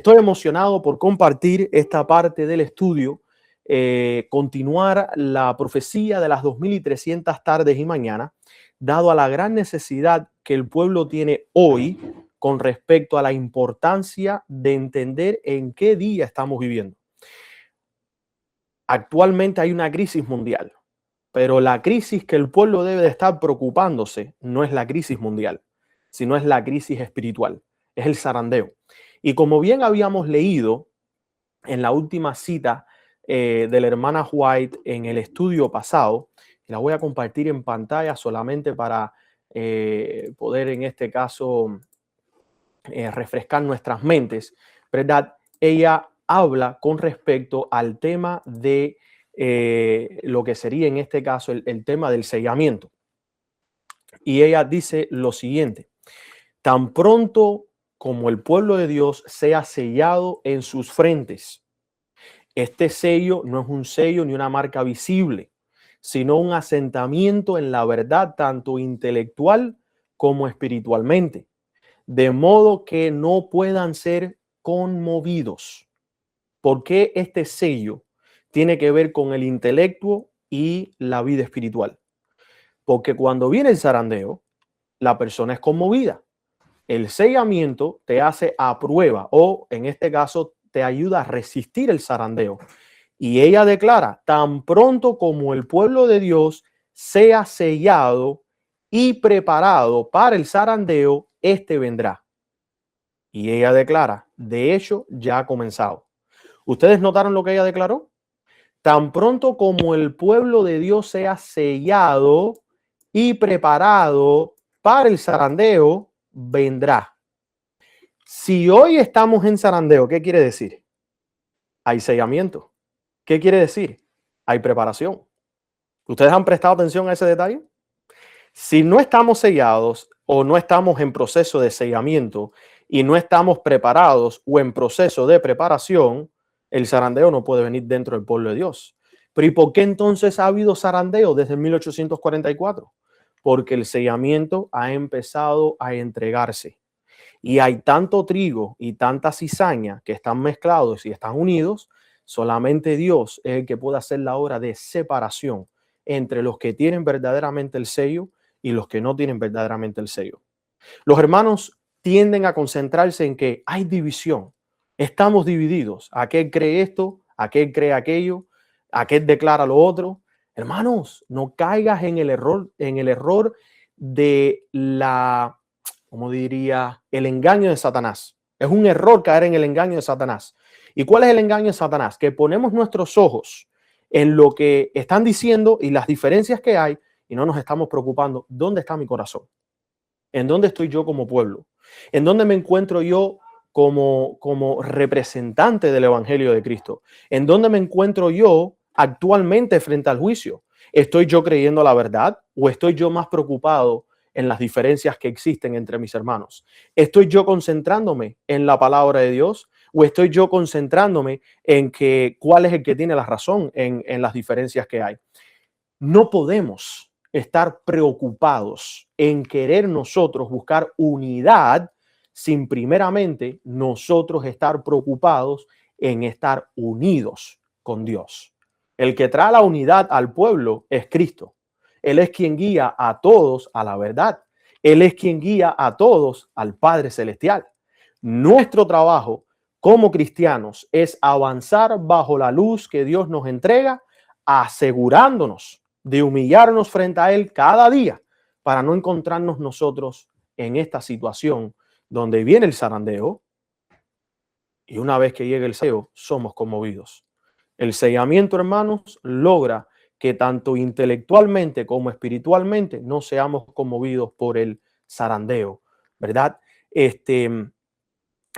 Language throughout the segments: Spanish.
Estoy emocionado por compartir esta parte del estudio, continuar la profecía de las 2300 tardes y mañanas, dado a la gran necesidad que el pueblo tiene hoy con respecto a la importancia de entender en qué día estamos viviendo. Actualmente hay una crisis mundial, pero la crisis que el pueblo debe de estar preocupándose no es la crisis mundial, sino es la crisis espiritual, es el zarandeo. Y como bien habíamos leído en la última cita de la hermana White en el estudio pasado, la voy a compartir en pantalla solamente para poder en este caso refrescar nuestras mentes, ¿verdad? Ella habla con respecto al tema de lo que sería en este caso el tema del sellamiento. Y ella dice lo siguiente: tan pronto como el pueblo de Dios sea sellado en sus frentes. Este sello no es un sello ni una marca visible, sino un asentamiento en la verdad, tanto intelectual como espiritualmente, de modo que no puedan ser conmovidos. ¿Por qué este sello tiene que ver con el intelecto y la vida espiritual? Porque cuando viene el zarandeo, la persona es conmovida. El sellamiento te hace a prueba, o en este caso te ayuda a resistir el zarandeo. Y ella declara: tan pronto como el pueblo de Dios sea sellado y preparado para el zarandeo, este vendrá. Y ella declara: de hecho, ya ha comenzado. ¿Ustedes notaron lo que ella declaró? Tan pronto como el pueblo de Dios sea sellado y preparado para el zarandeo, vendrá. Si hoy estamos en zarandeo, ¿qué quiere decir? Hay sellamiento. ¿Qué quiere decir? Hay preparación. ¿Ustedes han prestado atención a ese detalle? Si no estamos sellados o no estamos en proceso de sellamiento y no estamos preparados o en proceso de preparación, el zarandeo no puede venir dentro del pueblo de Dios. Pero ¿y por qué entonces ha habido zarandeo desde 1844? Porque el sellamiento ha empezado a entregarse. Y hay tanto trigo y tanta cizaña que están mezclados y están unidos. Solamente Dios es el que puede hacer la obra de separación entre los que tienen verdaderamente el sello y los que no tienen verdaderamente el sello. Los hermanos tienden a concentrarse en que hay división. Estamos divididos. Aquel cree esto, aquel cree aquello, aquel declara lo otro. Hermanos, no caigas en el error de la, como diría, el engaño de Satanás. Es un error caer en el engaño de Satanás. ¿Y cuál es el engaño de Satanás? Que ponemos nuestros ojos en lo que están diciendo y las diferencias que hay y no nos estamos preocupando. ¿Dónde está mi corazón? ¿En dónde estoy yo como pueblo? ¿En dónde me encuentro yo como representante del Evangelio de Cristo? ¿En dónde me encuentro yo actualmente frente al juicio? ¿Estoy yo creyendo la verdad o estoy yo más preocupado en las diferencias que existen entre mis hermanos? ¿Estoy yo concentrándome en la palabra de Dios o estoy yo concentrándome en que cuál es el que tiene la razón en las diferencias que hay? No podemos estar preocupados en querer nosotros buscar unidad sin primeramente nosotros estar preocupados en estar unidos con Dios. El que trae la unidad al pueblo es Cristo. Él es quien guía a todos a la verdad. Él es quien guía a todos al Padre Celestial. Nuestro trabajo como cristianos es avanzar bajo la luz que Dios nos entrega, asegurándonos de humillarnos frente a Él cada día para no encontrarnos nosotros en esta situación donde viene el zarandeo y una vez que llegue el sello somos conmovidos. El sellamiento, hermanos, logra que tanto intelectualmente como espiritualmente no seamos conmovidos por el zarandeo, ¿verdad?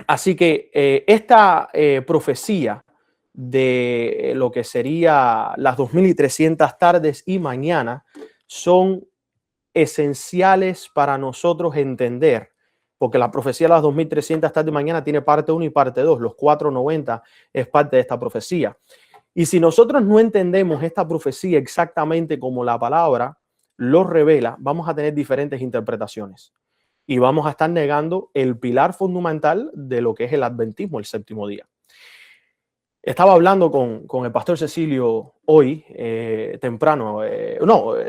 Así que esta profecía de lo que sería las 2300 tardes y mañana son esenciales para nosotros entender, porque la profecía de las 2300 tardes y mañana tiene parte 1 y parte 2, los 490 es parte de esta profecía. Y si nosotros no entendemos esta profecía exactamente como la palabra lo revela, vamos a tener diferentes interpretaciones. y vamos a estar negando el pilar fundamental de lo que es el adventismo, el séptimo día. Estaba hablando con el pastor Cecilio hoy, temprano,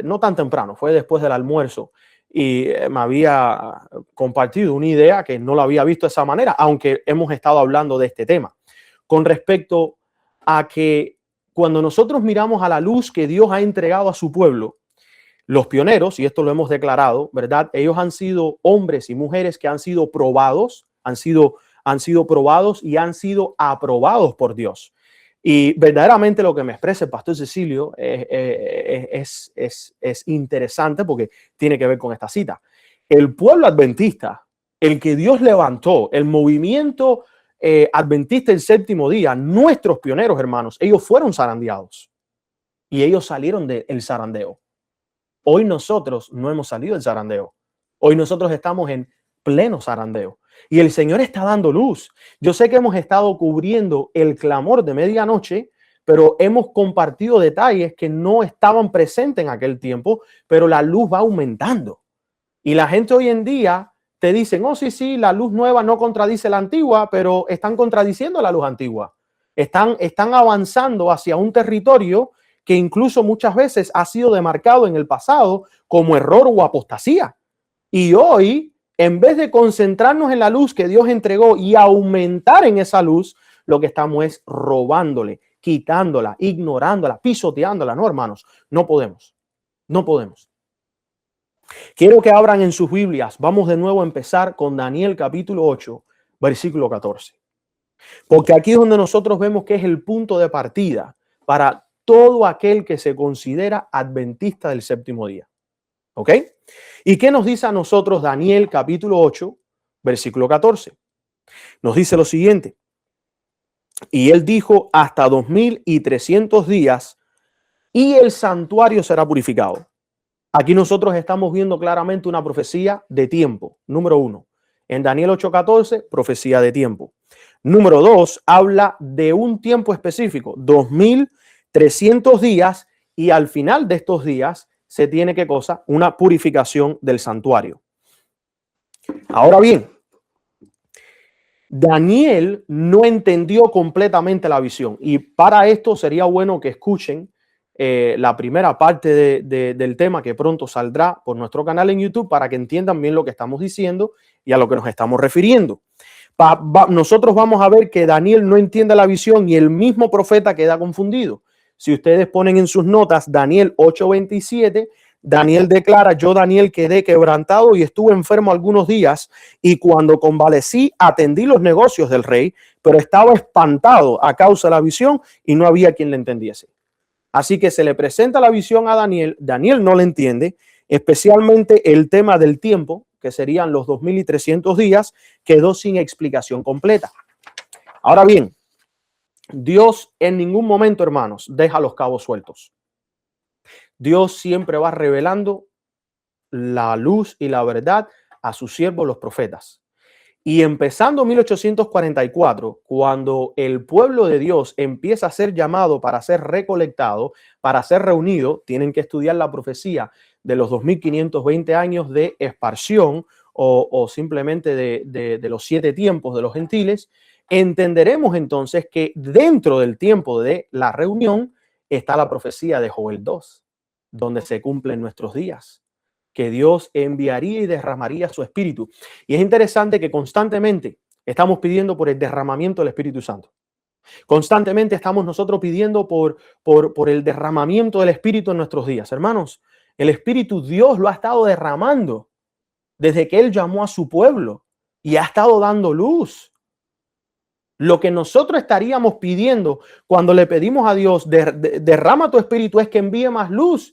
no tan temprano, fue después del almuerzo, y me había compartido una idea que no la había visto de esa manera, aunque hemos estado hablando de este tema, con respecto a que cuando nosotros miramos a la luz que Dios ha entregado a su pueblo, los pioneros, y esto lo hemos declarado, ¿verdad? Ellos han sido hombres y mujeres que han sido probados, han sido probados y han sido aprobados por Dios. Y verdaderamente lo que me expresa el pastor Cecilio es interesante porque tiene que ver con esta cita. El pueblo adventista, el que Dios levantó, el movimiento adventista del séptimo día, nuestros pioneros, hermanos, ellos fueron zarandeados y ellos salieron del zarandeo. Hoy nosotros no hemos salido del zarandeo. Hoy nosotros estamos en pleno zarandeo. Y el Señor está dando luz. Yo sé que hemos estado cubriendo el clamor de medianoche, pero hemos compartido detalles que no estaban presentes en aquel tiempo, pero la luz va aumentando. Y la gente hoy en día te dicen, oh, sí, la luz nueva no contradice la antigua, pero están contradiciendo la luz antigua. Están avanzando hacia un territorio que incluso muchas veces ha sido demarcado en el pasado como error o apostasía. Y hoy, en vez de concentrarnos en la luz que Dios entregó y aumentar en esa luz, lo que estamos es robándole, quitándola, ignorándola, pisoteándola. No, hermanos, no podemos. No podemos. Quiero que abran en sus Biblias. Vamos de nuevo a empezar con Daniel capítulo 8, versículo 14. Porque aquí es donde nosotros vemos que es el punto de partida para todo aquel que se considera adventista del séptimo día. ¿Ok? ¿Y qué nos dice a nosotros Daniel capítulo 8, versículo 14? Nos dice lo siguiente. Y él dijo hasta 2300 días y el santuario será purificado. Aquí nosotros estamos viendo claramente una profecía de tiempo. Número 1. En Daniel 8:14, profecía de tiempo. Número 2, habla de un tiempo específico, 2300 días, y al final de estos días se tiene ¿qué cosa? Una purificación del santuario. Ahora bien, Daniel no entendió completamente la visión, y para esto sería bueno que escuchen la primera parte del tema que pronto saldrá por nuestro canal en YouTube para que entiendan bien lo que estamos diciendo y a lo que nos estamos refiriendo. Nosotros vamos a ver que Daniel no entiende la visión y el mismo profeta queda confundido. Si ustedes ponen en sus notas Daniel 8:27, Daniel declara, yo Daniel quedé quebrantado y estuve enfermo algunos días y cuando convalecí atendí los negocios del rey, pero estaba espantado a causa de la visión y no había quien le entendiese. Así que se le presenta la visión a Daniel, Daniel no le entiende, especialmente el tema del tiempo, que serían los 2300 días, quedó sin explicación completa. Ahora bien, Dios en ningún momento, hermanos, deja los cabos sueltos. Dios siempre va revelando la luz y la verdad a sus siervos, los profetas. Y empezando 1844, cuando el pueblo de Dios empieza a ser llamado para ser recolectado, para ser reunido, tienen que estudiar la profecía de los 2520 años de esparción o simplemente de los 7 tiempos de los gentiles. Entenderemos entonces que dentro del tiempo de la reunión está la profecía de Joel 2, donde se cumplen nuestros días, que Dios enviaría y derramaría su espíritu. Y es interesante que constantemente estamos pidiendo por el derramamiento del Espíritu Santo. Constantemente estamos nosotros pidiendo por el derramamiento del Espíritu en nuestros días. Hermanos, el Espíritu Dios lo ha estado derramando desde que Él llamó a su pueblo y ha estado dando luz. Lo que nosotros estaríamos pidiendo cuando le pedimos a Dios, derrama tu Espíritu, es que envíe más luz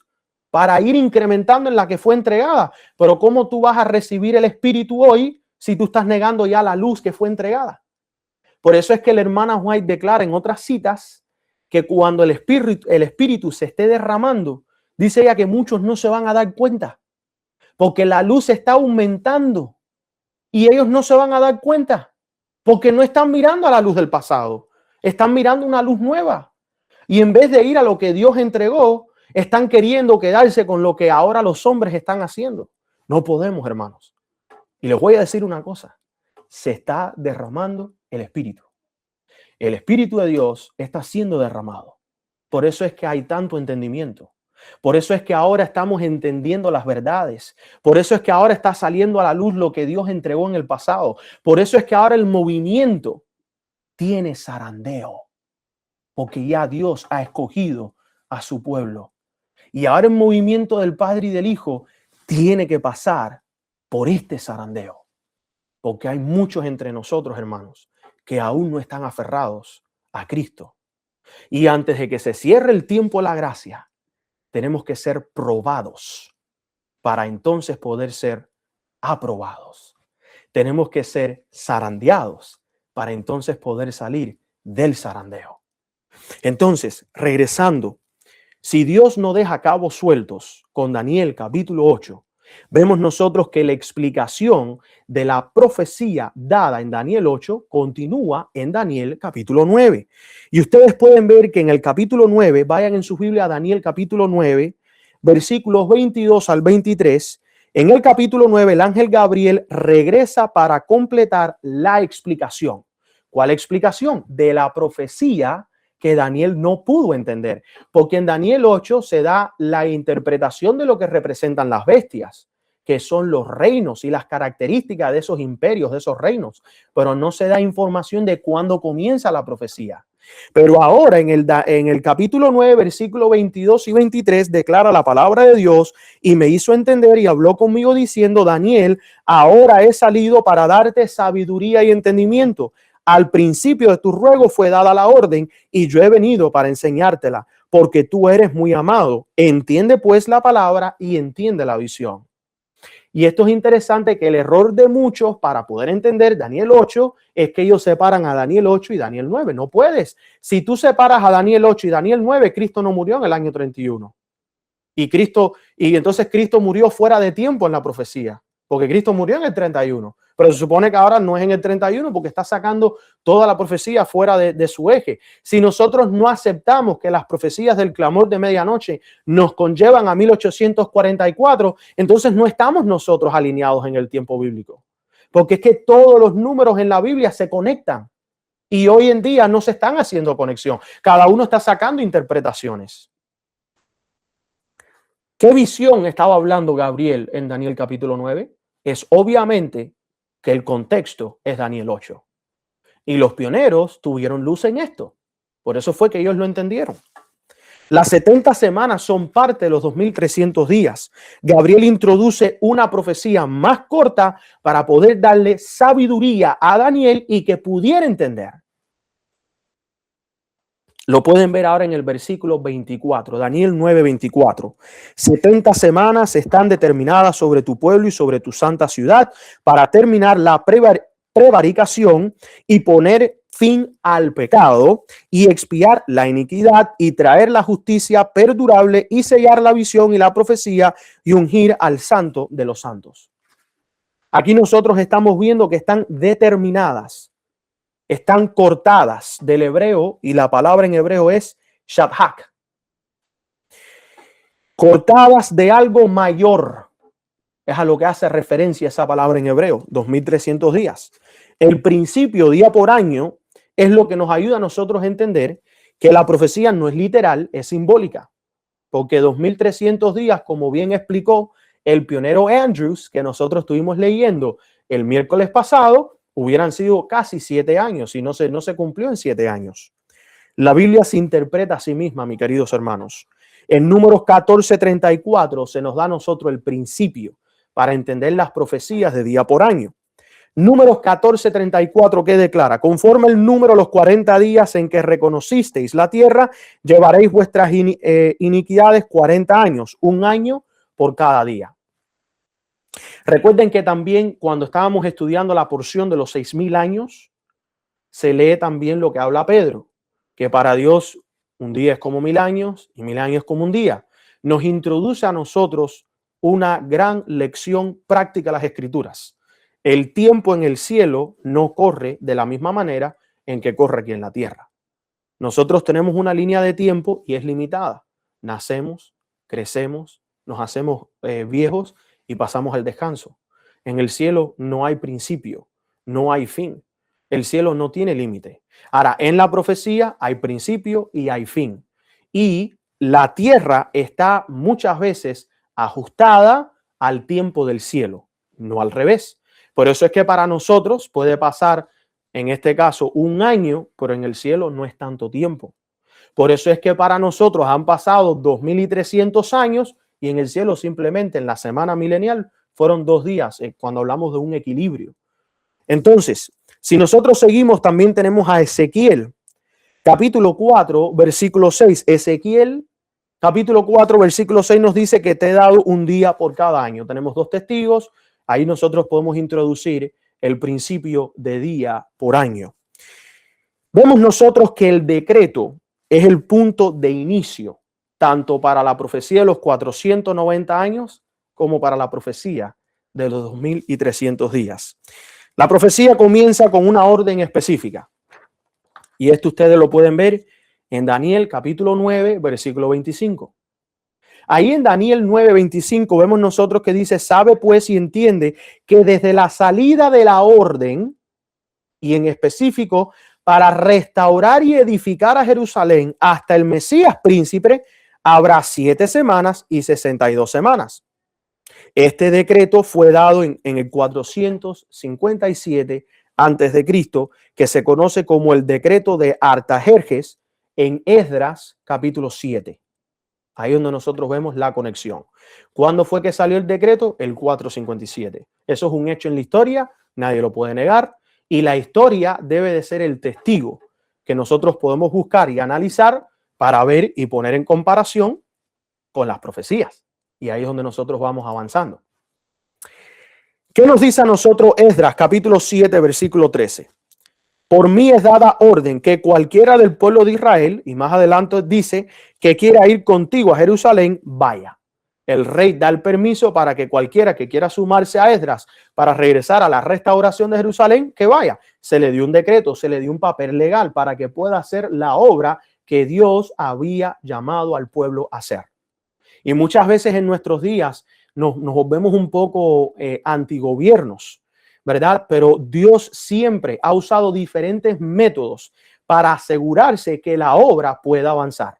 para ir incrementando en la que fue entregada. Pero ¿cómo tú vas a recibir el Espíritu hoy si tú estás negando ya la luz que fue entregada? Por eso es que la hermana White declara en otras citas que cuando el Espíritu se esté derramando, dice ella que muchos no se van a dar cuenta porque la luz está aumentando y ellos no se van a dar cuenta porque no están mirando a la luz del pasado, están mirando una luz nueva. Y en vez de ir a lo que Dios entregó, están queriendo quedarse con lo que ahora los hombres están haciendo. No podemos, hermanos. Y les voy a decir una cosa, se está derramando el Espíritu. El Espíritu de Dios está siendo derramado. Por eso es que hay tanto entendimiento. Por eso es que ahora estamos entendiendo las verdades. Por eso es que ahora está saliendo a la luz lo que Dios entregó en el pasado. Por eso es que ahora el movimiento tiene zarandeo. Porque ya Dios ha escogido a su pueblo. Y ahora el movimiento del Padre y del Hijo tiene que pasar por este zarandeo. Porque hay muchos entre nosotros, hermanos, que aún no están aferrados a Cristo. Y antes de que se cierre el tiempo de la gracia, tenemos que ser probados para entonces poder ser aprobados. Tenemos que ser zarandeados para entonces poder salir del zarandeo. Entonces, regresando, si Dios no deja cabos sueltos con Daniel capítulo 8, vemos nosotros que la explicación de la profecía dada en Daniel 8 continúa en Daniel capítulo 9. Y ustedes pueden ver que en el capítulo 9, vayan en su Biblia a Daniel capítulo 9, versículos 22 al 23. En el capítulo 9, el ángel Gabriel regresa para completar la explicación. ¿Cuál explicación? De la profecía que Daniel no pudo entender, porque en Daniel 8 se da la interpretación de lo que representan las bestias, que son los reinos y las características de esos imperios, de esos reinos, pero no se da información de cuándo comienza la profecía. Pero ahora en el capítulo 9, versículo 22 y 23, declara la palabra de Dios y me hizo entender y habló conmigo diciendo: Daniel, ahora he salido para darte sabiduría y entendimiento. Al principio de tu ruego fue dada la orden y yo he venido para enseñártela, porque tú eres muy amado. Entiende pues la palabra y entiende la visión. Y esto es interesante, que el error de muchos para poder entender Daniel 8 es que ellos separan a Daniel 8 y Daniel 9. No puedes. Si tú separas a Daniel 8 y Daniel 9, Cristo no murió en el año 31. Y entonces Cristo murió fuera de tiempo en la profecía, porque Cristo murió en el 31. Pero se supone que ahora no es en el 31 porque está sacando toda la profecía fuera de su eje. Si nosotros no aceptamos que las profecías del clamor de medianoche nos conllevan a 1844, entonces no estamos nosotros alineados en el tiempo bíblico. Porque es que todos los números en la Biblia se conectan y hoy en día no se están haciendo conexión. Cada uno está sacando interpretaciones. ¿Qué visión estaba hablando Gabriel en Daniel capítulo 9? Es obviamente que el contexto es Daniel 8. Y los pioneros tuvieron luz en esto. Por eso fue que ellos lo entendieron. Las 70 semanas son parte de los 2300 días. Gabriel introduce una profecía más corta para poder darle sabiduría a Daniel y que pudiera entender. Lo pueden ver ahora en el versículo 24, Daniel 9:24. 70 semanas están determinadas sobre tu pueblo y sobre tu santa ciudad para terminar la prevaricación y poner fin al pecado y expiar la iniquidad y traer la justicia perdurable y sellar la visión y la profecía y ungir al santo de los santos. Aquí nosotros estamos viendo que están determinadas. Están cortadas del hebreo, y la palabra en hebreo es shabhak. Cortadas de algo mayor. Es a lo que hace referencia esa palabra en hebreo, 2300 días. El principio día por año es lo que nos ayuda a nosotros a entender que la profecía no es literal, es simbólica. Porque 2300 días, como bien explicó el pionero Andrews, que nosotros estuvimos leyendo el miércoles pasado, hubieran sido casi 7 años y no se cumplió en 7 años. La Biblia se interpreta a sí misma, mis queridos hermanos. En Números 14:34 se nos da a nosotros el principio para entender las profecías de día por año. Números 14:34, que declara: conforme el número los 40 días en que reconocisteis la tierra, llevaréis vuestras iniquidades 40 años, un año por cada día. Recuerden que también cuando estábamos estudiando la porción de los 6000 años, se lee también lo que habla Pedro, que para Dios un día es como 1000 años y 1000 años como un día. Nos introduce a nosotros una gran lección práctica de las Escrituras. El tiempo en el cielo no corre de la misma manera en que corre aquí en la tierra. Nosotros tenemos una línea de tiempo y es limitada. Nacemos, crecemos, nos hacemos viejos y pasamos al descanso. En el cielo no hay principio, no hay fin. El cielo no tiene límite. Ahora, en la profecía hay principio y hay fin. Y la tierra está muchas veces ajustada al tiempo del cielo, no al revés. Por eso es que para nosotros puede pasar, en este caso, un año, pero en el cielo no es tanto tiempo. Por eso es que para nosotros han pasado 2300 años y en el cielo simplemente en la semana milenial fueron 2 días, cuando hablamos de un equilibrio. Entonces, si nosotros seguimos, también tenemos a Ezequiel, capítulo 4, versículo 6. Ezequiel, capítulo 4, versículo 6 nos dice que te he dado un día por cada año. Tenemos 2 testigos. Ahí nosotros podemos introducir el principio de día por año. Vemos nosotros que el decreto es el punto de inicio, tanto para la profecía de los 490 años como para la profecía de los 2300 días. La profecía comienza con una orden específica. Y esto ustedes lo pueden ver en Daniel capítulo 9, versículo 25. Ahí en Daniel 9:25 vemos nosotros que dice, sabe pues y entiende que desde la salida de la orden, y en específico para restaurar y edificar a Jerusalén hasta el Mesías príncipe, habrá 7 semanas y 62 semanas. Este decreto fue dado en el 457 antes de Cristo, que se conoce como el decreto de Artajerjes en Esdras capítulo 7. Ahí es donde nosotros vemos la conexión. ¿Cuándo fue que salió el decreto? El 457. Eso es un hecho en la historia, nadie lo puede negar, y la historia debe de ser el testigo que nosotros podemos buscar y analizar para ver y poner en comparación con las profecías. Y ahí es donde nosotros vamos avanzando. ¿Qué nos dice a nosotros Esdras, capítulo 7, versículo 13? Por mí es dada orden que cualquiera del pueblo de Israel, y más adelante dice que quiera ir contigo a Jerusalén, vaya. El rey da el permiso para que cualquiera que quiera sumarse a Esdras para regresar a la restauración de Jerusalén, que vaya. Se le dio un decreto, se le dio un papel legal para que pueda hacer la obra que Dios había llamado al pueblo a hacer. Y muchas veces en nuestros días nos volvemos un poco antigobiernos, ¿verdad? Pero Dios siempre ha usado diferentes métodos para asegurarse que la obra pueda avanzar.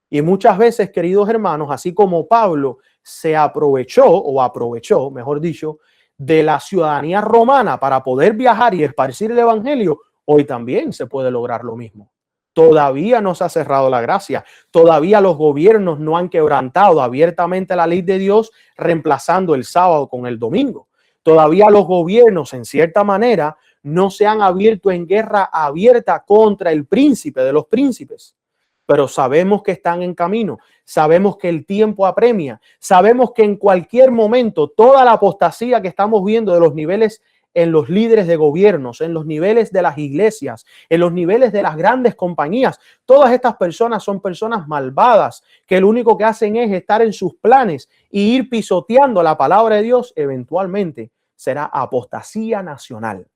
Y muchas veces, queridos hermanos, así como Pablo se aprovechó, mejor dicho, de la ciudadanía romana para poder viajar y esparcir el evangelio, hoy también se puede lograr lo mismo. Todavía no se ha cerrado la gracia. Todavía los gobiernos no han quebrantado abiertamente la ley de Dios, reemplazando el sábado con el domingo. Todavía los gobiernos, en cierta manera, no se han abierto en guerra abierta contra el príncipe de los príncipes. Pero sabemos que están en camino. Sabemos que el tiempo apremia. Sabemos que en cualquier momento toda la apostasía que estamos viendo de los niveles en los líderes de gobiernos, en los niveles de las iglesias, en los niveles de las grandes compañías. Todas estas personas son personas malvadas que lo único que hacen es estar en sus planes y ir pisoteando la palabra de Dios. Eventualmente será apostasía nacional.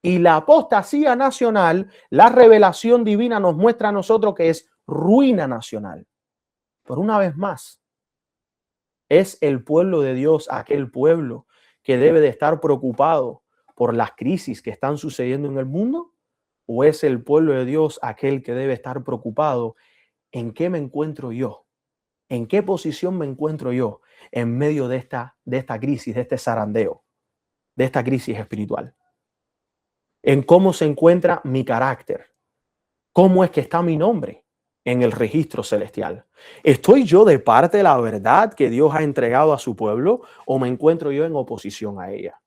Y la apostasía nacional, la revelación divina nos muestra a nosotros que es ruina nacional. Pero una vez más, es el pueblo de Dios aquel pueblo que debe de estar preocupado por las crisis que están sucediendo en el mundo, o es el pueblo de Dios aquel que debe estar preocupado en qué me encuentro yo, en qué posición me encuentro yo en medio de esta crisis, de este zarandeo, de esta crisis espiritual, en cómo se encuentra mi carácter, cómo es que está mi nombre en el registro celestial. ¿Estoy yo de parte de la verdad que Dios ha entregado a su pueblo o me encuentro yo en oposición a ella?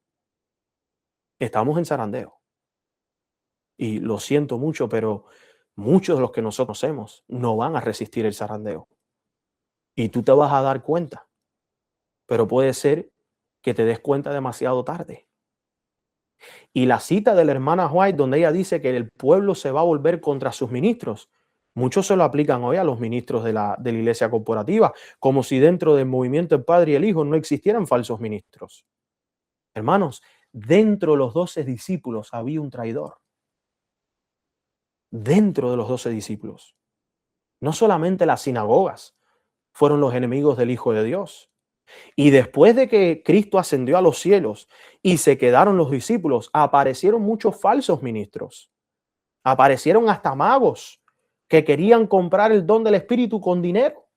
Estamos en zarandeo. Y lo siento mucho, pero muchos de los que nosotros conocemos no van a resistir el zarandeo. Y tú te vas a dar cuenta. Pero puede ser que te des cuenta demasiado tarde. Y la cita de la hermana White, donde ella dice que el pueblo se va a volver contra sus ministros, muchos se lo aplican hoy a los ministros de la iglesia corporativa, como si dentro del movimiento del Padre y el Hijo no existieran falsos ministros. Hermanos, dentro de los 12 discípulos había un traidor. Dentro de los 12 discípulos. No solamente las sinagogas fueron los enemigos del Hijo de Dios. Y después de que Cristo ascendió a los cielos y se quedaron los discípulos, aparecieron muchos falsos ministros. Aparecieron hasta magos que querían comprar el don del Espíritu con dinero.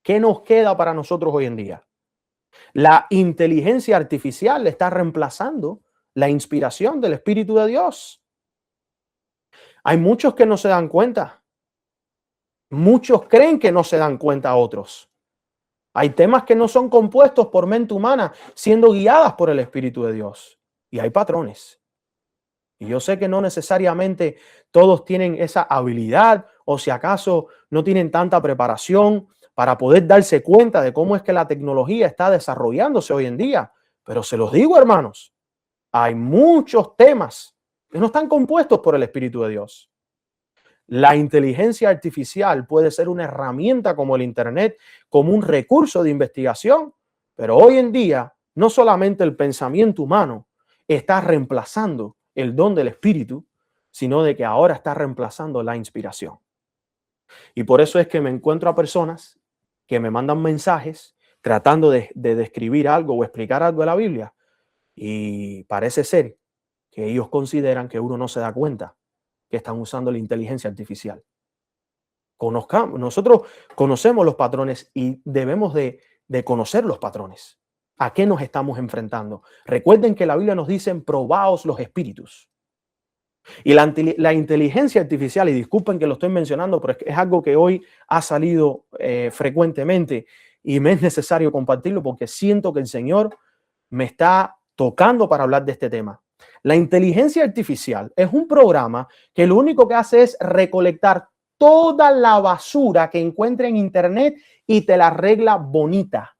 ¿Qué nos queda para nosotros hoy en día? La inteligencia artificial está reemplazando la inspiración del Espíritu de Dios. Hay muchos que no se dan cuenta. Muchos creen que no se dan cuenta otros. Hay temas que no son compuestos por mente humana, siendo guiadas por el Espíritu de Dios. Y hay patrones. Y yo sé que no necesariamente todos tienen esa habilidad o si acaso no tienen tanta preparación para poder darse cuenta de cómo es que la tecnología está desarrollándose hoy en día. Pero se los digo, hermanos, hay muchos temas que no están compuestos por el Espíritu de Dios. La inteligencia artificial puede ser una herramienta como el Internet, como un recurso de investigación, pero hoy en día no solamente el pensamiento humano está reemplazando el don del Espíritu, sino de que ahora está reemplazando la inspiración. Y por eso es que me encuentro a personas que me mandan mensajes tratando de describir algo o explicar algo de la Biblia y parece ser que ellos consideran que uno no se da cuenta que están usando la inteligencia artificial. Nosotros conocemos los patrones y debemos de conocer los patrones. ¿A qué nos estamos enfrentando? Recuerden que la Biblia nos dice, probaos los espíritus. Y la inteligencia artificial, y disculpen que lo estoy mencionando, pero es algo que hoy ha salido frecuentemente y me es necesario compartirlo porque siento que el Señor me está tocando para hablar de este tema. La inteligencia artificial es un programa que lo único que hace es recolectar toda la basura que encuentre en Internet y te la arregla bonita.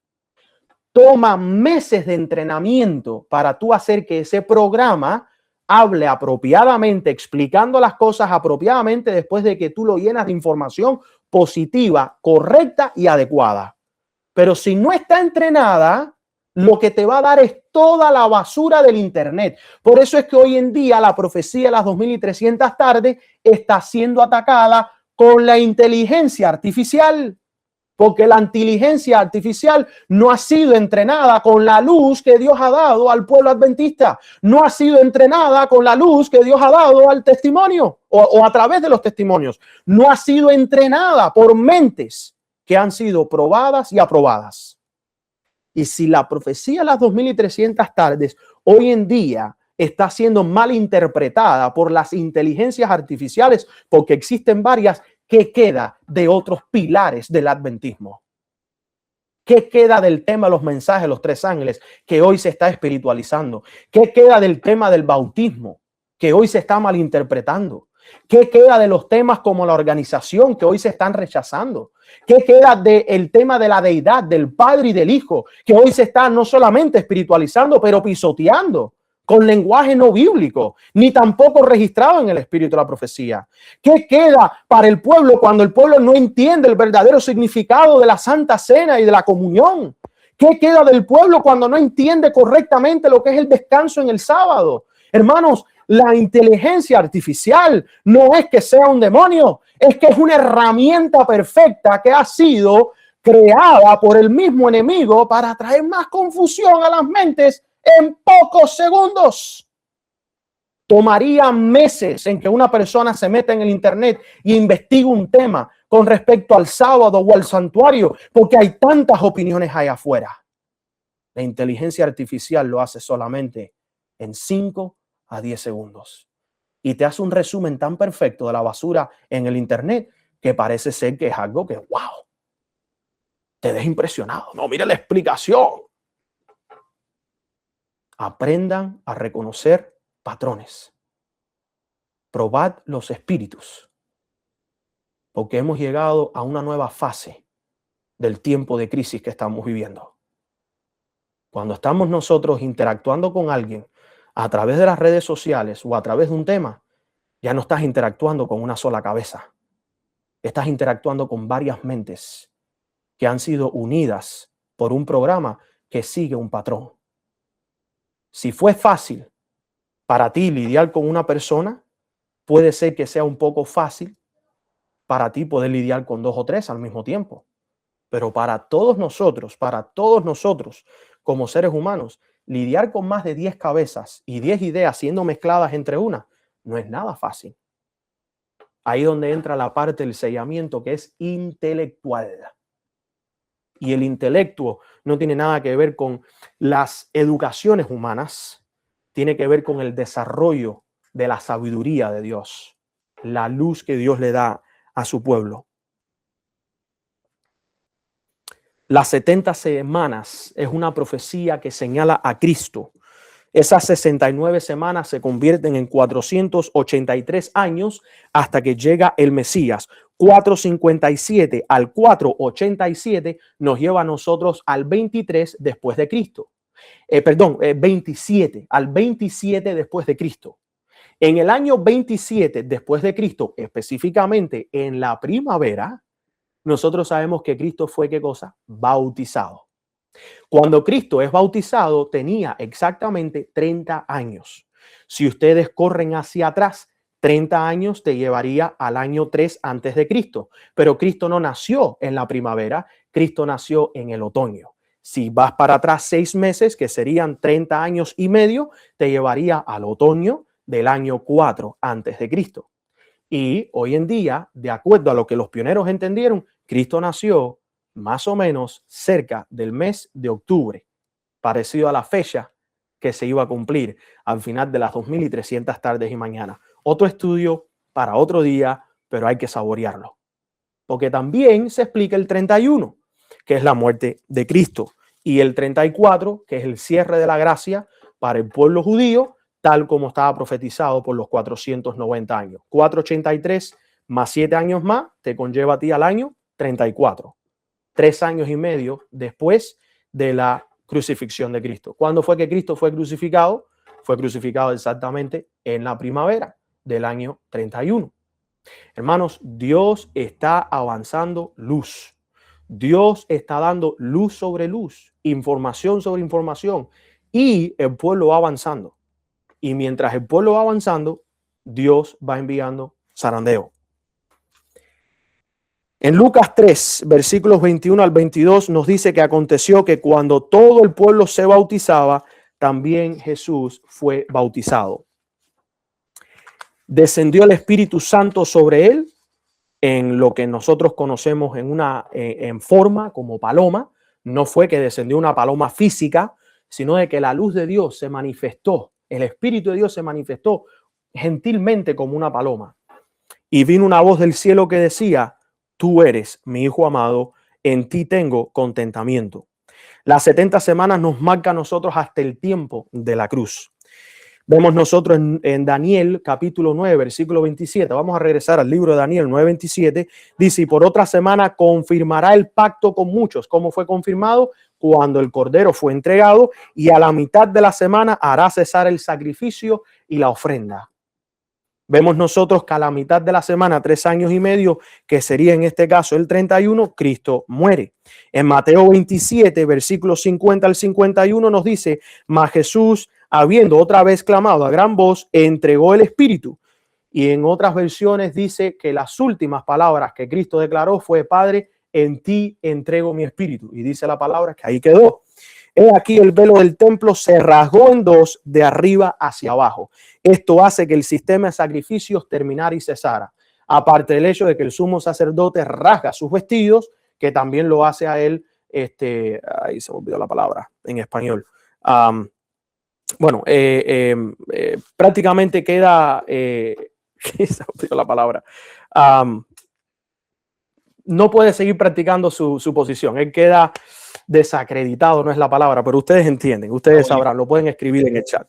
Toma meses de entrenamiento para tú hacer que ese programa hable apropiadamente, explicando las cosas apropiadamente después de que tú lo llenas de información positiva, correcta y adecuada. Pero si no está entrenada, lo que te va a dar es toda la basura del Internet. Por eso es que hoy en día la profecía de las 2300 tardes está siendo atacada con la inteligencia artificial. Porque la inteligencia artificial no ha sido entrenada con la luz que Dios ha dado al pueblo adventista. No ha sido entrenada con la luz que Dios ha dado al testimonio o a través de los testimonios. No ha sido entrenada por mentes que han sido probadas y aprobadas. Y si la profecía de las 2300 tardes hoy en día está siendo mal interpretada por las inteligencias artificiales, porque existen varias, ¿qué queda de otros pilares del adventismo? ¿Qué queda del tema de los mensajes de los tres ángeles que hoy se está espiritualizando? ¿Qué queda del tema del bautismo que hoy se está malinterpretando? ¿Qué queda de los temas como la organización que hoy se están rechazando? ¿Qué queda del tema de la deidad, del Padre y del Hijo, que hoy se está no solamente espiritualizando, pero pisoteando con lenguaje no bíblico, ni tampoco registrado en el espíritu de la profecía? ¿Qué queda para el pueblo cuando el pueblo no entiende el verdadero significado de la Santa Cena y de la comunión? ¿Qué queda del pueblo cuando no entiende correctamente lo que es el descanso en el sábado? Hermanos, la inteligencia artificial no es que sea un demonio, es que es una herramienta perfecta que ha sido creada por el mismo enemigo para traer más confusión a las mentes en pocos segundos. Tomaría meses en que una persona se meta en el Internet y investigue un tema con respecto al sábado o al santuario, porque hay tantas opiniones allá afuera. La inteligencia artificial lo hace solamente en 5 a 10 segundos. Y te hace un resumen tan perfecto de la basura en el Internet que parece ser que es algo que, wow, te deja impresionado. No, mira la explicación. Aprendan a reconocer patrones. Probad los espíritus. Porque hemos llegado a una nueva fase del tiempo de crisis que estamos viviendo. Cuando estamos nosotros interactuando con alguien a través de las redes sociales o a través de un tema, ya no estás interactuando con una sola cabeza. Estás interactuando con varias mentes que han sido unidas por un programa que sigue un patrón. Si fue fácil para ti lidiar con una persona, puede ser que sea un poco fácil para ti poder lidiar con 2 o 3 al mismo tiempo. Pero para todos nosotros, como seres humanos, lidiar con más de 10 cabezas y 10 ideas siendo mezcladas entre una, no es nada fácil. Ahí donde entra la parte del sellamiento, que es intelectual. Y el intelecto no tiene nada que ver con las educaciones humanas, tiene que ver con el desarrollo de la sabiduría de Dios, la luz que Dios le da a su pueblo. Las 70 semanas es una profecía que señala a Cristo. Esas 69 semanas se convierten en 483 años hasta que llega el Mesías. 457 al 487 nos lleva a nosotros al 23 después de Cristo. 27 al 27 después de Cristo. En el año 27 después de Cristo, específicamente en la primavera, nosotros sabemos que Cristo fue, ¿qué cosa? Bautizado. Cuando Cristo es bautizado, tenía exactamente 30 años. Si ustedes corren hacia atrás, 30 años te llevaría al año 3 antes de Cristo. Pero Cristo no nació en la primavera, Cristo nació en el otoño. Si vas para atrás 6 meses, que serían 30 años y medio, te llevaría al otoño del año 4 antes de Cristo. Y hoy en día, de acuerdo a lo que los pioneros entendieron, Cristo nació más o menos cerca del mes de octubre, parecido a la fecha que se iba a cumplir al final de las 2300 tardes y mañanas. Otro estudio para otro día, pero hay que saborearlo. Porque también se explica el 31, que es la muerte de Cristo, y el 34, que es el cierre de la gracia para el pueblo judío, tal como estaba profetizado por los 490 años. 483 más 7 años más te conlleva a ti al año 34. 3 años y medio después de la crucifixión de Cristo. ¿Cuándo fue que Cristo fue crucificado? Fue crucificado exactamente en la primavera del año 31. Hermanos, Dios está avanzando luz. Dios está dando luz sobre luz, información sobre información, y el pueblo va avanzando. Y mientras el pueblo va avanzando, Dios va enviando zarandeo. En Lucas 3, versículos 21 al 22, nos dice que aconteció que cuando todo el pueblo se bautizaba, también Jesús fue bautizado. Descendió el Espíritu Santo sobre él, en lo que nosotros conocemos en forma como paloma. No fue que descendió una paloma física, sino de que la luz de Dios se manifestó. El Espíritu de Dios se manifestó gentilmente como una paloma. Y vino una voz del cielo que decía: tú eres mi Hijo amado, en ti tengo contentamiento. Las 70 semanas nos marca a nosotros hasta el tiempo de la cruz. Vemos nosotros en Daniel capítulo 9, versículo 27. Vamos a regresar al libro de Daniel 9:27. Dice: y por otra semana confirmará el pacto con muchos. ¿Cómo fue confirmado? Cuando el cordero fue entregado, y a la mitad de la semana hará cesar el sacrificio y la ofrenda. Vemos nosotros que a la mitad de la semana, 3 años y medio, que sería en este caso el 31, Cristo muere. En Mateo 27, versículos 50 al 51 nos dice: mas Jesús, habiendo otra vez clamado a gran voz, entregó el Espíritu. Y en otras versiones dice que las últimas palabras que Cristo declaró fue: Padre, en ti entrego mi espíritu. Y dice la palabra que ahí quedó. He aquí el velo del templo se rasgó en dos de arriba hacia abajo. Esto hace que el sistema de sacrificios terminara y cesara. Aparte del hecho de que el sumo sacerdote rasga sus vestidos, que también lo hace a él, ahí se me olvidó la palabra en español. Prácticamente queda, se me olvidó la palabra. No puede seguir practicando su posición. Él queda desacreditado, no es la palabra, pero ustedes entienden, ustedes sabrán, lo pueden escribir en el chat.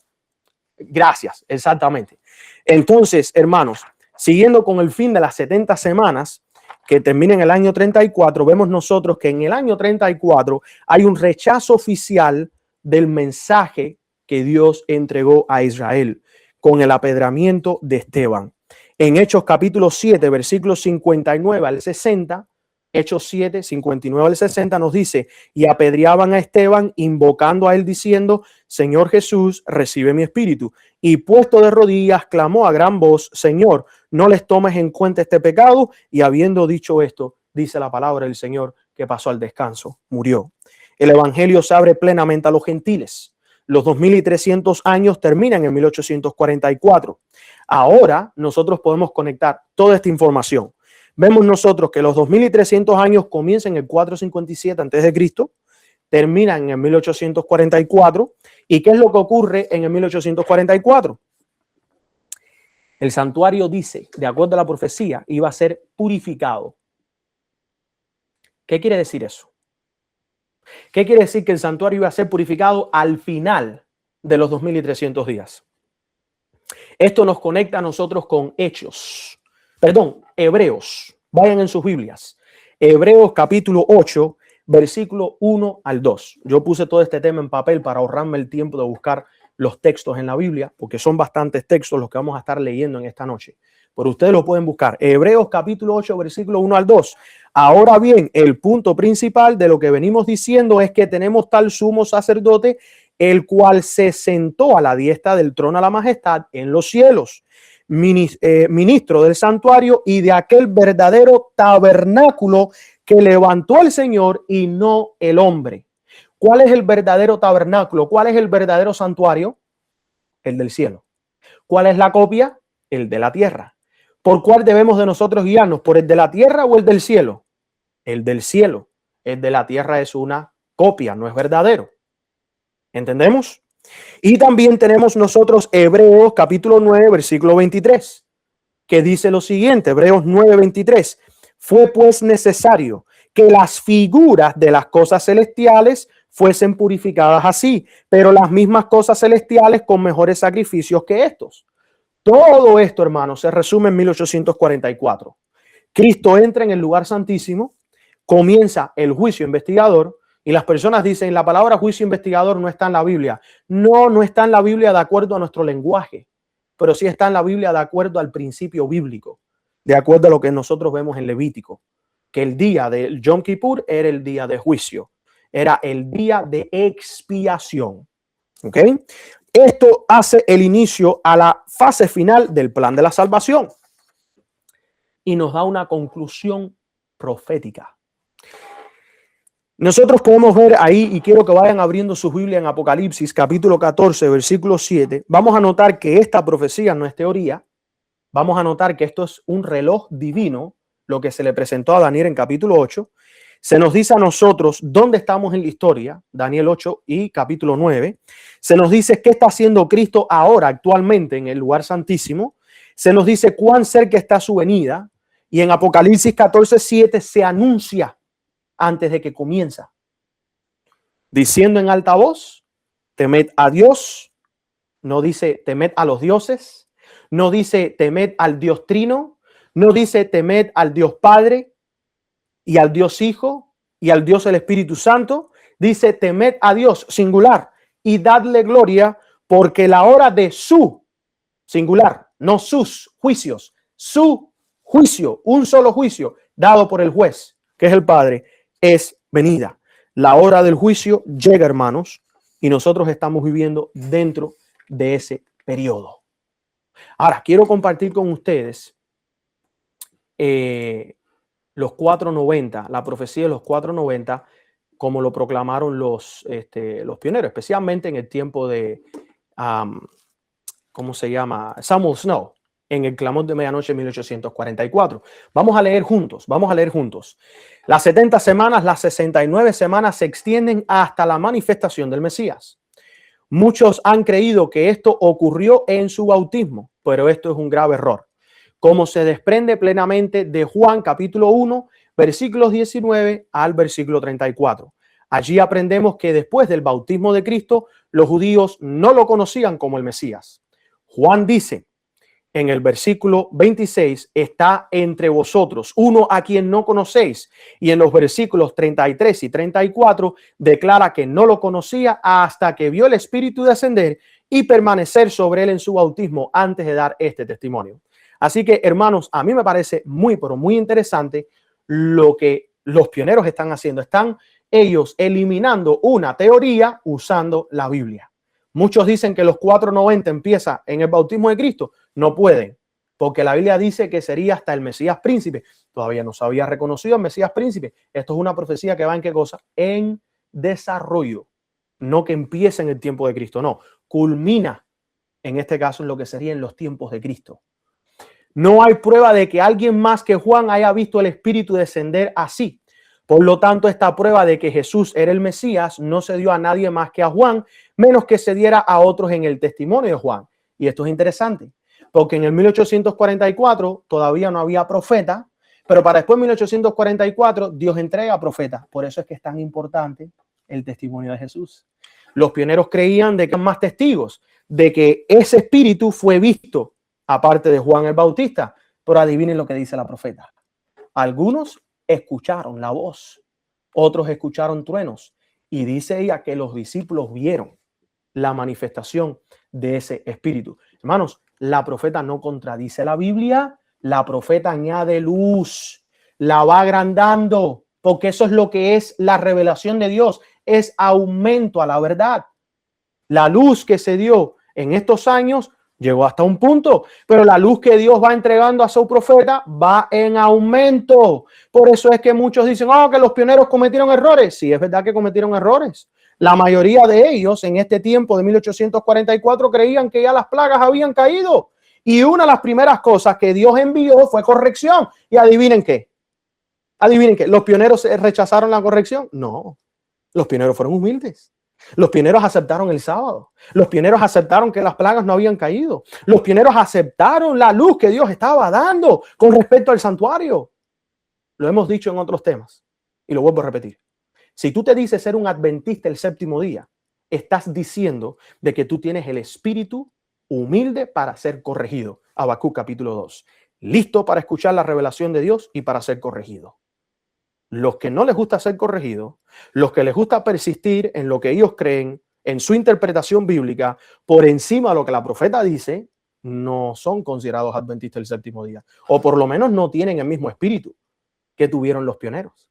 Gracias, exactamente. Entonces, hermanos, siguiendo con el fin de las 70 semanas, que termina en el año 34, vemos nosotros que en el año 34 hay un rechazo oficial del mensaje que Dios entregó a Israel con el apedreamiento de Esteban. En Hechos capítulo 7, versículos 59 al 60, Hechos 7, 59 al 60 nos dice: y apedreaban a Esteban, invocando a él, diciendo: Señor Jesús, recibe mi espíritu. Y puesto de rodillas, clamó a gran voz: Señor, no les tomes en cuenta este pecado. Y habiendo dicho esto, dice la palabra del Señor, que pasó al descanso, murió. El evangelio se abre plenamente a los gentiles. Los 2300 años terminan en 1844. Ahora nosotros podemos conectar toda esta información. Vemos nosotros que los 2300 años comienzan en el 457 a.C., terminan en 1844. ¿Y qué es lo que ocurre en el 1844? El santuario, dice, de acuerdo a la profecía, iba a ser purificado. ¿Qué quiere decir eso? ¿Qué quiere decir que el santuario iba a ser purificado al final de los 2300 días? Esto nos conecta a nosotros con Hebreos. Vayan en sus Biblias. Hebreos capítulo 8, versículo 1 al 2. Yo puse todo este tema en papel para ahorrarme el tiempo de buscar los textos en la Biblia, porque son bastantes textos los que vamos a estar leyendo en esta noche. Pero ustedes lo pueden buscar. Hebreos capítulo 8, versículo 1 al 2. Ahora bien, el punto principal de lo que venimos diciendo es que tenemos tal sumo sacerdote, el cual se sentó a la diestra del trono de la majestad en los cielos, ministro del santuario y de aquel verdadero tabernáculo que levantó el Señor y no el hombre. ¿Cuál es el verdadero tabernáculo? ¿Cuál es el verdadero santuario? El del cielo. ¿Cuál es la copia? El de la tierra. ¿Por cuál debemos de nosotros guiarnos? ¿Por el de la tierra o el del cielo? El del cielo. El de la tierra es una copia, no es verdadero. ¿Entendemos? Y también tenemos nosotros Hebreos capítulo 9, versículo 23, que dice lo siguiente, Hebreos 9, 23. Fue pues necesario que las figuras de las cosas celestiales fuesen purificadas así, pero las mismas cosas celestiales con mejores sacrificios que estos. Todo esto, hermanos, se resume en 1844. Cristo entra en el lugar santísimo, comienza el juicio investigador y las personas dicen, la palabra juicio investigador no está en la Biblia. No, no está en la Biblia de acuerdo a nuestro lenguaje, pero sí está en la Biblia de acuerdo al principio bíblico, de acuerdo a lo que nosotros vemos en Levítico, que el día del Yom Kippur era el día de juicio, era el día de expiación. ¿Ok? Esto hace el inicio a la fase final del plan de la salvación y nos da una conclusión profética. Nosotros podemos ver ahí, y quiero que vayan abriendo su Biblia en Apocalipsis, capítulo 14, versículo 7. Vamos a notar que esta profecía no es teoría. Vamos a notar que esto es un reloj divino, lo que se le presentó a Daniel en capítulo 8. Se nos dice a nosotros dónde estamos en la historia, Daniel 8 y capítulo 9. Se nos dice qué está haciendo Cristo ahora, actualmente, en el lugar santísimo. Se nos dice cuán cerca está su venida. Y en Apocalipsis 14, 7 se anuncia antes de que comienza, diciendo en alta voz, temed a Dios. No dice temed a los dioses, no dice temed al Dios Trino, no dice temed al Dios Padre y al Dios Hijo y al Dios el Espíritu Santo. Dice temed a Dios, singular, y dadle gloria, porque la hora de su, singular, no sus juicios, su juicio, un solo juicio dado por el juez, que es el Padre, es venida. La hora del juicio llega, hermanos, y nosotros estamos viviendo dentro de ese periodo. Ahora, quiero compartir con ustedes los 490, la profecía de los 490, como lo proclamaron los pioneros, especialmente en el tiempo de, ¿cómo se llama? Samuel Snow, en el clamor de medianoche de 1844. Vamos a leer juntos, Las 70 semanas, las 69 semanas se extienden hasta la manifestación del Mesías. Muchos han creído que esto ocurrió en su bautismo, pero esto es un grave error. Como se desprende plenamente de Juan capítulo 1, versículos 19 al versículo 34. Allí aprendemos que después del bautismo de Cristo, los judíos no lo conocían como el Mesías. Juan dice en el versículo 26, está entre vosotros uno a quien no conocéis. Y en los versículos 33 y 34 declara que no lo conocía hasta que vio el Espíritu descender y permanecer sobre él en su bautismo antes de dar este testimonio. Así que, hermanos, a mí me parece muy, pero muy interesante lo que los pioneros están haciendo. Están ellos eliminando una teoría usando la Biblia. Muchos dicen que los 490 empieza en el bautismo de Cristo. No pueden, porque la Biblia dice que sería hasta el Mesías príncipe. Todavía no se había reconocido el Mesías príncipe. Esto es una profecía que va en qué cosa? En desarrollo. No que empiece en el tiempo de Cristo, no. Culmina, en este caso, en lo que sería en los tiempos de Cristo. No hay prueba de que alguien más que Juan haya visto el Espíritu descender así. Por lo tanto, esta prueba de que Jesús era el Mesías no se dio a nadie más que a Juan, menos que se diera a otros en el testimonio de Juan. Y esto es interesante, porque en el 1844 todavía no había profeta, pero para después de 1844 Dios entrega a profeta. Por eso es que es tan importante el testimonio de Jesús. Los pioneros creían de que eran más testigos, de que ese espíritu fue visto, aparte de Juan el Bautista. Pero adivinen lo que dice la profeta. Algunos escucharon la voz, otros escucharon truenos, y dice ella que los discípulos vieron la manifestación de ese espíritu. Hermanos, la profeta no contradice la Biblia, la profeta añade luz, la va agrandando, porque eso es lo que es la revelación de Dios, es aumento a la verdad. La luz que se dio en estos años llegó hasta un punto, pero la luz que Dios va entregando a su profeta va en aumento. Por eso es que muchos dicen, que los pioneros cometieron errores. Sí, es verdad que cometieron errores. La mayoría de ellos en este tiempo de 1844 creían que ya las plagas habían caído. Y una de las primeras cosas que Dios envió fue corrección. Y adivinen qué. Adivinen qué. ¿Los pioneros rechazaron la corrección? No. Los pioneros fueron humildes. Los pioneros aceptaron el sábado. Los pioneros aceptaron que las plagas no habían caído. Los pioneros aceptaron la luz que Dios estaba dando con respecto al santuario. Lo hemos dicho en otros temas y lo vuelvo a repetir. Si tú te dices ser un adventista el séptimo día, estás diciendo de que tú tienes el espíritu humilde para ser corregido. Habacuc capítulo 2. Listo para escuchar la revelación de Dios y para ser corregido. Los que no les gusta ser corregidos, los que les gusta persistir en lo que ellos creen, en su interpretación bíblica, por encima de lo que la profeta dice, no son considerados adventistas del séptimo día. O por lo menos no tienen el mismo espíritu que tuvieron los pioneros.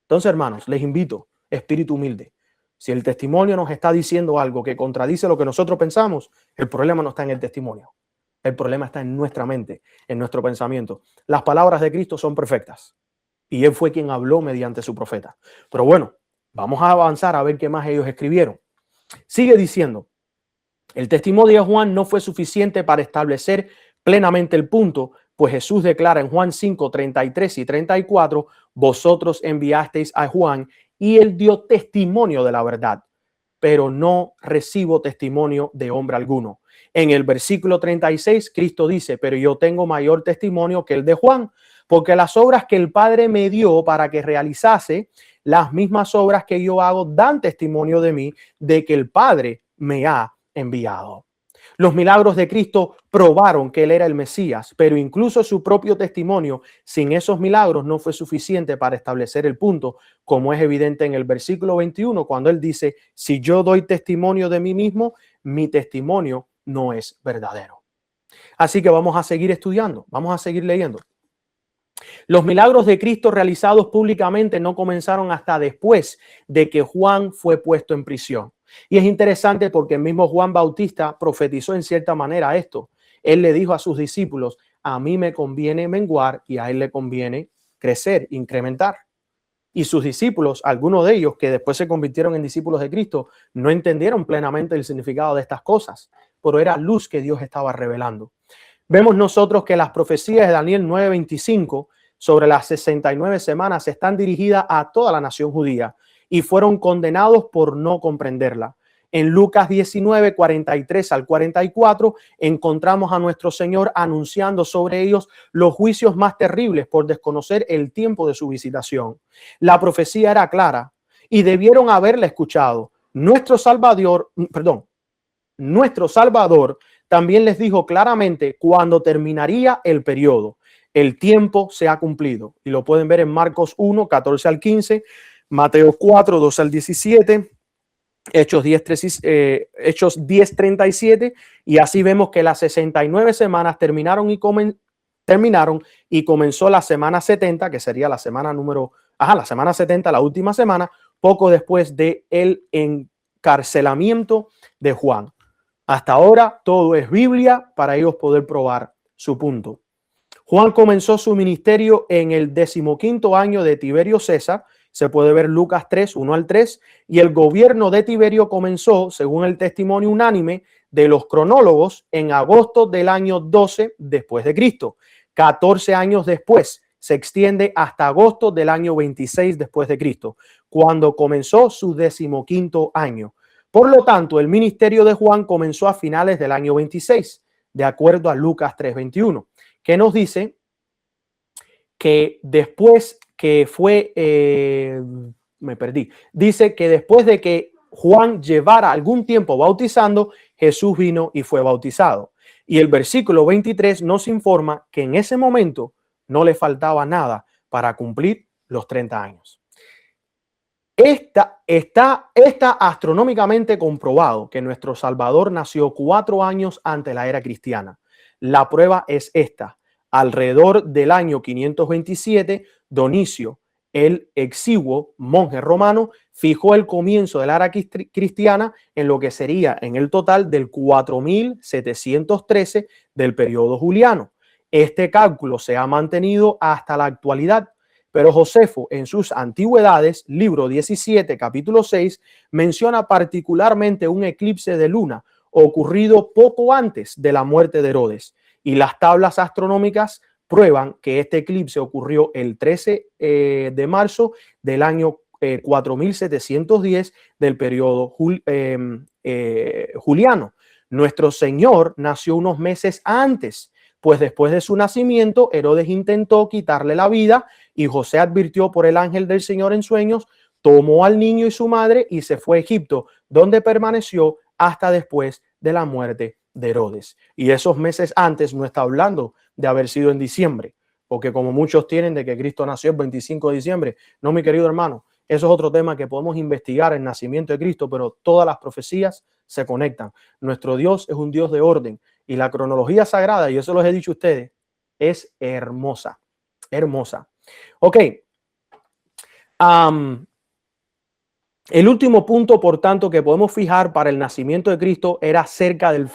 Entonces, hermanos, les invito, espíritu humilde. Si el testimonio nos está diciendo algo que contradice lo que nosotros pensamos, el problema no está en el testimonio. El problema está en nuestra mente, en nuestro pensamiento. Las palabras de Cristo son perfectas. Y él fue quien habló mediante su profeta. Pero bueno, vamos a avanzar a ver qué más ellos escribieron. Sigue diciendo, el testimonio de Juan no fue suficiente para establecer plenamente el punto, pues Jesús declara en Juan 5, 33 y 34, vosotros enviasteis a Juan y él dio testimonio de la verdad, pero no recibo testimonio de hombre alguno. En el versículo 36, Cristo dice, pero yo tengo mayor testimonio que el de Juan, porque las obras que el Padre me dio para que realizase, las mismas obras que yo hago dan testimonio de mí, de que el Padre me ha enviado. Los milagros de Cristo probaron que él era el Mesías, pero incluso su propio testimonio sin esos milagros no fue suficiente para establecer el punto, como es evidente en el versículo 21, cuando él dice, si yo doy testimonio de mí mismo, mi testimonio no es verdadero. Así que vamos a seguir estudiando, vamos a seguir leyendo. Los milagros de Cristo realizados públicamente no comenzaron hasta después de que Juan fue puesto en prisión. Y es interesante porque el mismo Juan Bautista profetizó en cierta manera esto. Él le dijo a sus discípulos, a mí me conviene menguar y a él le conviene crecer, incrementar. Y sus discípulos, algunos de ellos que después se convirtieron en discípulos de Cristo, no entendieron plenamente el significado de estas cosas, pero era luz que Dios estaba revelando. Vemos nosotros que las profecías de Daniel 9:25 sobre las 69 semanas están dirigidas a toda la nación judía y fueron condenados por no comprenderla. En Lucas 19, 43 al 44, encontramos a nuestro Señor anunciando sobre ellos los juicios más terribles por desconocer el tiempo de su visitación. La profecía era clara y debieron haberla escuchado. Nuestro Salvador también les dijo claramente cuándo terminaría el periodo. El tiempo se ha cumplido. Y lo pueden ver en Marcos 1, 14 al 15, Mateo 4, 2 al 17, Hechos 10, 37. Y así vemos que las 69 semanas terminaron y comenzó la semana 70, que sería la semana la semana 70, la última semana, poco después de el encarcelamiento de Juan. Hasta ahora todo es Biblia para ellos poder probar su punto. Juan comenzó su ministerio en el 15º año de Tiberio César. Se puede ver Lucas 3, 1 al 3. Y el gobierno de Tiberio comenzó, según el testimonio unánime de los cronólogos, en agosto del año 12 después de Cristo. 14 años después se extiende hasta agosto del año 26 después de Cristo, cuando comenzó su 15º año. Por lo tanto, el ministerio de Juan comenzó a finales del año 26, de acuerdo a Lucas 3:21, que nos dice que después que fue, dice que después de que Juan llevara algún tiempo bautizando, Jesús vino y fue bautizado. Y el versículo 23 nos informa que en ese momento no le faltaba nada para cumplir los 30 años. Está astronómicamente comprobado que nuestro Salvador nació 4 años antes de la era cristiana. La prueba es esta. Alrededor del año 527, Donicio, el exiguo monje romano, fijó el comienzo de la era cristiana en lo que sería en el total del 4713 del periodo juliano. Este cálculo se ha mantenido hasta la actualidad, pero Josefo en sus Antigüedades, libro 17, capítulo 6, menciona particularmente un eclipse de luna ocurrido poco antes de la muerte de Herodes, y las tablas astronómicas prueban que este eclipse ocurrió el 13 de marzo del año 4710 del periodo juliano. Nuestro Señor nació unos meses antes, pues después de su nacimiento, Herodes intentó quitarle la vida y José advirtió por el ángel del Señor en sueños, tomó al niño y su madre y se fue a Egipto, donde permaneció hasta después de la muerte de Herodes. Y esos meses antes no está hablando de haber sido en diciembre, porque como muchos tienen de que Cristo nació el 25 de diciembre. No, mi querido hermano, eso es otro tema que podemos investigar, el nacimiento de Cristo, pero todas las profecías se conectan. Nuestro Dios es un Dios de orden y la cronología sagrada, y eso los he dicho a ustedes, es hermosa, hermosa. Ok. El último punto, por tanto, que podemos fijar para el nacimiento de Cristo era cerca del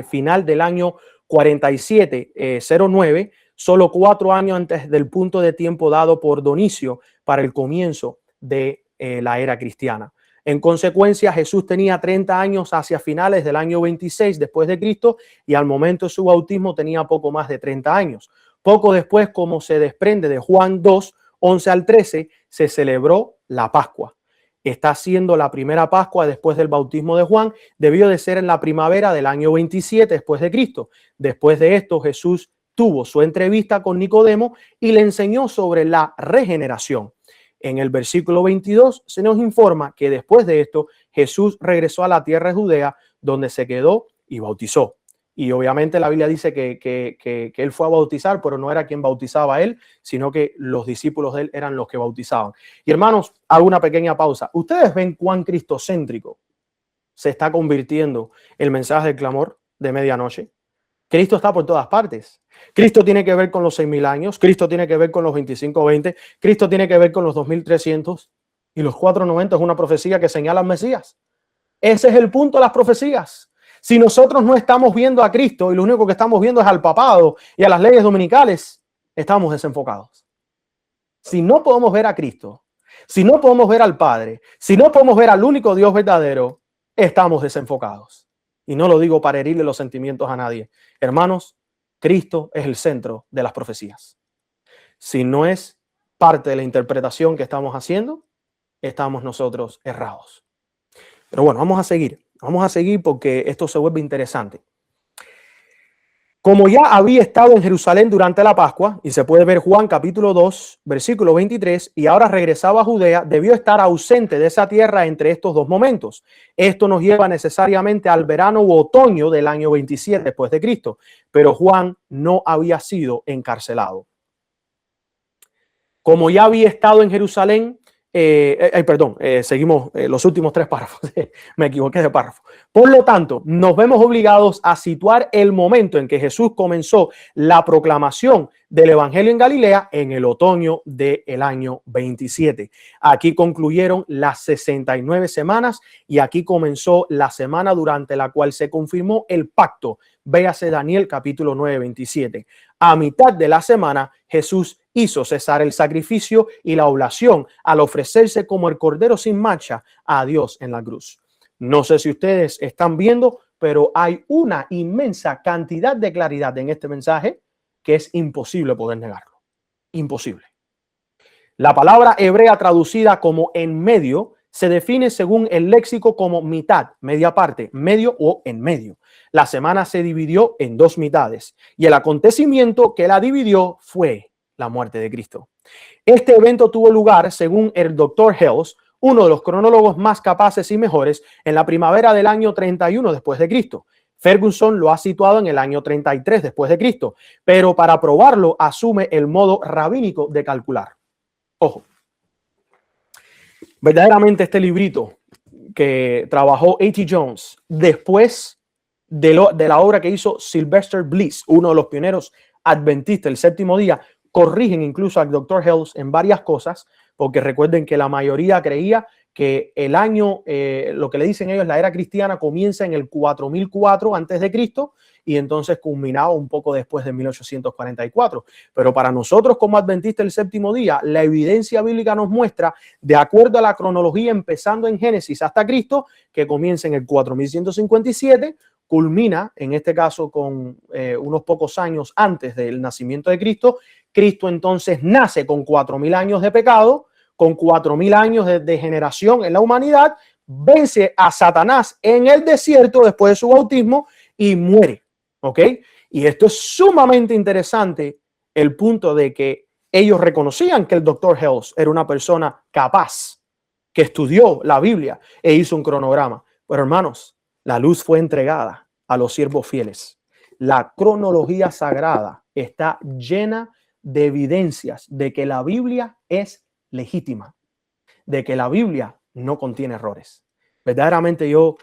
final del año 4709, solo 4 años antes del punto de tiempo dado por Donicio para el comienzo de la era cristiana. En consecuencia, Jesús tenía 30 años hacia finales del año 26 después de Cristo y al momento de su bautismo tenía poco más de 30 años. Poco después, como se desprende de Juan 2, 11 al 13, se celebró la Pascua. Está siendo la primera Pascua después del bautismo de Juan, debió de ser en la primavera del año 27 después de Cristo. Después de esto, Jesús tuvo su entrevista con Nicodemo y le enseñó sobre la regeneración. En el versículo 22 se nos informa que después de esto Jesús regresó a la tierra de Judea, donde se quedó y bautizó. Y obviamente la Biblia dice que él fue a bautizar, pero no era quien bautizaba a él, sino que los discípulos de él eran los que bautizaban. Y hermanos, hago una pequeña pausa. ¿Ustedes ven cuán cristocéntrico se está convirtiendo el mensaje del clamor de medianoche? Cristo está por todas partes. Cristo tiene que ver con los 6.000 años, Cristo tiene que ver con los 25-20, Cristo tiene que ver con los 2.300 y los 490 es una profecía que señala al Mesías. Ese es el punto de las profecías. Si nosotros no estamos viendo a Cristo y lo único que estamos viendo es al papado y a las leyes dominicales, estamos desenfocados. Si no podemos ver a Cristo, si no podemos ver al Padre, si no podemos ver al único Dios verdadero, estamos desenfocados. Y no lo digo para herirle los sentimientos a nadie. Hermanos, Cristo es el centro de las profecías. Si no es parte de la interpretación que estamos haciendo, estamos nosotros errados. Pero bueno, vamos a seguir porque esto se vuelve interesante. Como ya había estado en Jerusalén durante la Pascua, y se puede ver Juan capítulo 2, versículo 23, y ahora regresaba a Judea, debió estar ausente de esa tierra entre estos dos momentos. Esto nos lleva necesariamente al verano u otoño del año 27 después de Cristo, pero Juan no había sido encarcelado. Como ya había estado en Jerusalén seguimos los últimos 3 párrafos. Me equivoqué de párrafo. Por lo tanto, nos vemos obligados a situar el momento en que Jesús comenzó la proclamación del Evangelio en Galilea en el otoño del año 27. Aquí concluyeron las 69 semanas y aquí comenzó la semana durante la cual se confirmó el pacto. Véase Daniel capítulo 9, 27. A mitad de la semana, Jesús hizo cesar el sacrificio y la oblación al ofrecerse como el cordero sin mancha a Dios en la cruz. No sé si ustedes están viendo, pero hay una inmensa cantidad de claridad en este mensaje que es imposible poder negarlo. Imposible. La palabra hebrea traducida como en medio se define según el léxico como mitad, media parte, medio o en medio. La semana se dividió en 2 mitades y el acontecimiento que la dividió fue la muerte de Cristo. Este evento tuvo lugar, según el Dr. Hales, uno de los cronólogos más capaces y mejores, en la primavera del año 31 después de Cristo. Ferguson lo ha situado en el año 33 después de Cristo, pero para probarlo asume el modo rabínico de calcular. Ojo, verdaderamente este librito que trabajó A.T. Jones después de la obra que hizo Sylvester Bliss, uno de los pioneros adventistas del séptimo día, corrigen incluso al Dr. Hales en varias cosas, porque recuerden que la mayoría creía que el año, lo que le dicen ellos, la era cristiana comienza en el 4004 antes de Cristo y entonces culminaba un poco después de 1844. Pero para nosotros como adventistas del séptimo día, la evidencia bíblica nos muestra, de acuerdo a la cronología empezando en Génesis hasta Cristo, que comienza en el 4157, culmina en este caso con unos pocos años antes del nacimiento de Cristo. Cristo entonces nace con 4000 años de pecado, con 4000 años de degeneración en la humanidad, vence a Satanás en el desierto después de su bautismo y muere. ¿Ok? Y esto es sumamente interesante, el punto de que ellos reconocían que el Dr. Hales era una persona capaz, que estudió la Biblia e hizo un cronograma. Pero hermanos, la luz fue entregada a los siervos fieles. La cronología sagrada está llena de evidencias de que la Biblia es legítima, de que la Biblia no contiene errores. Verdaderamente yo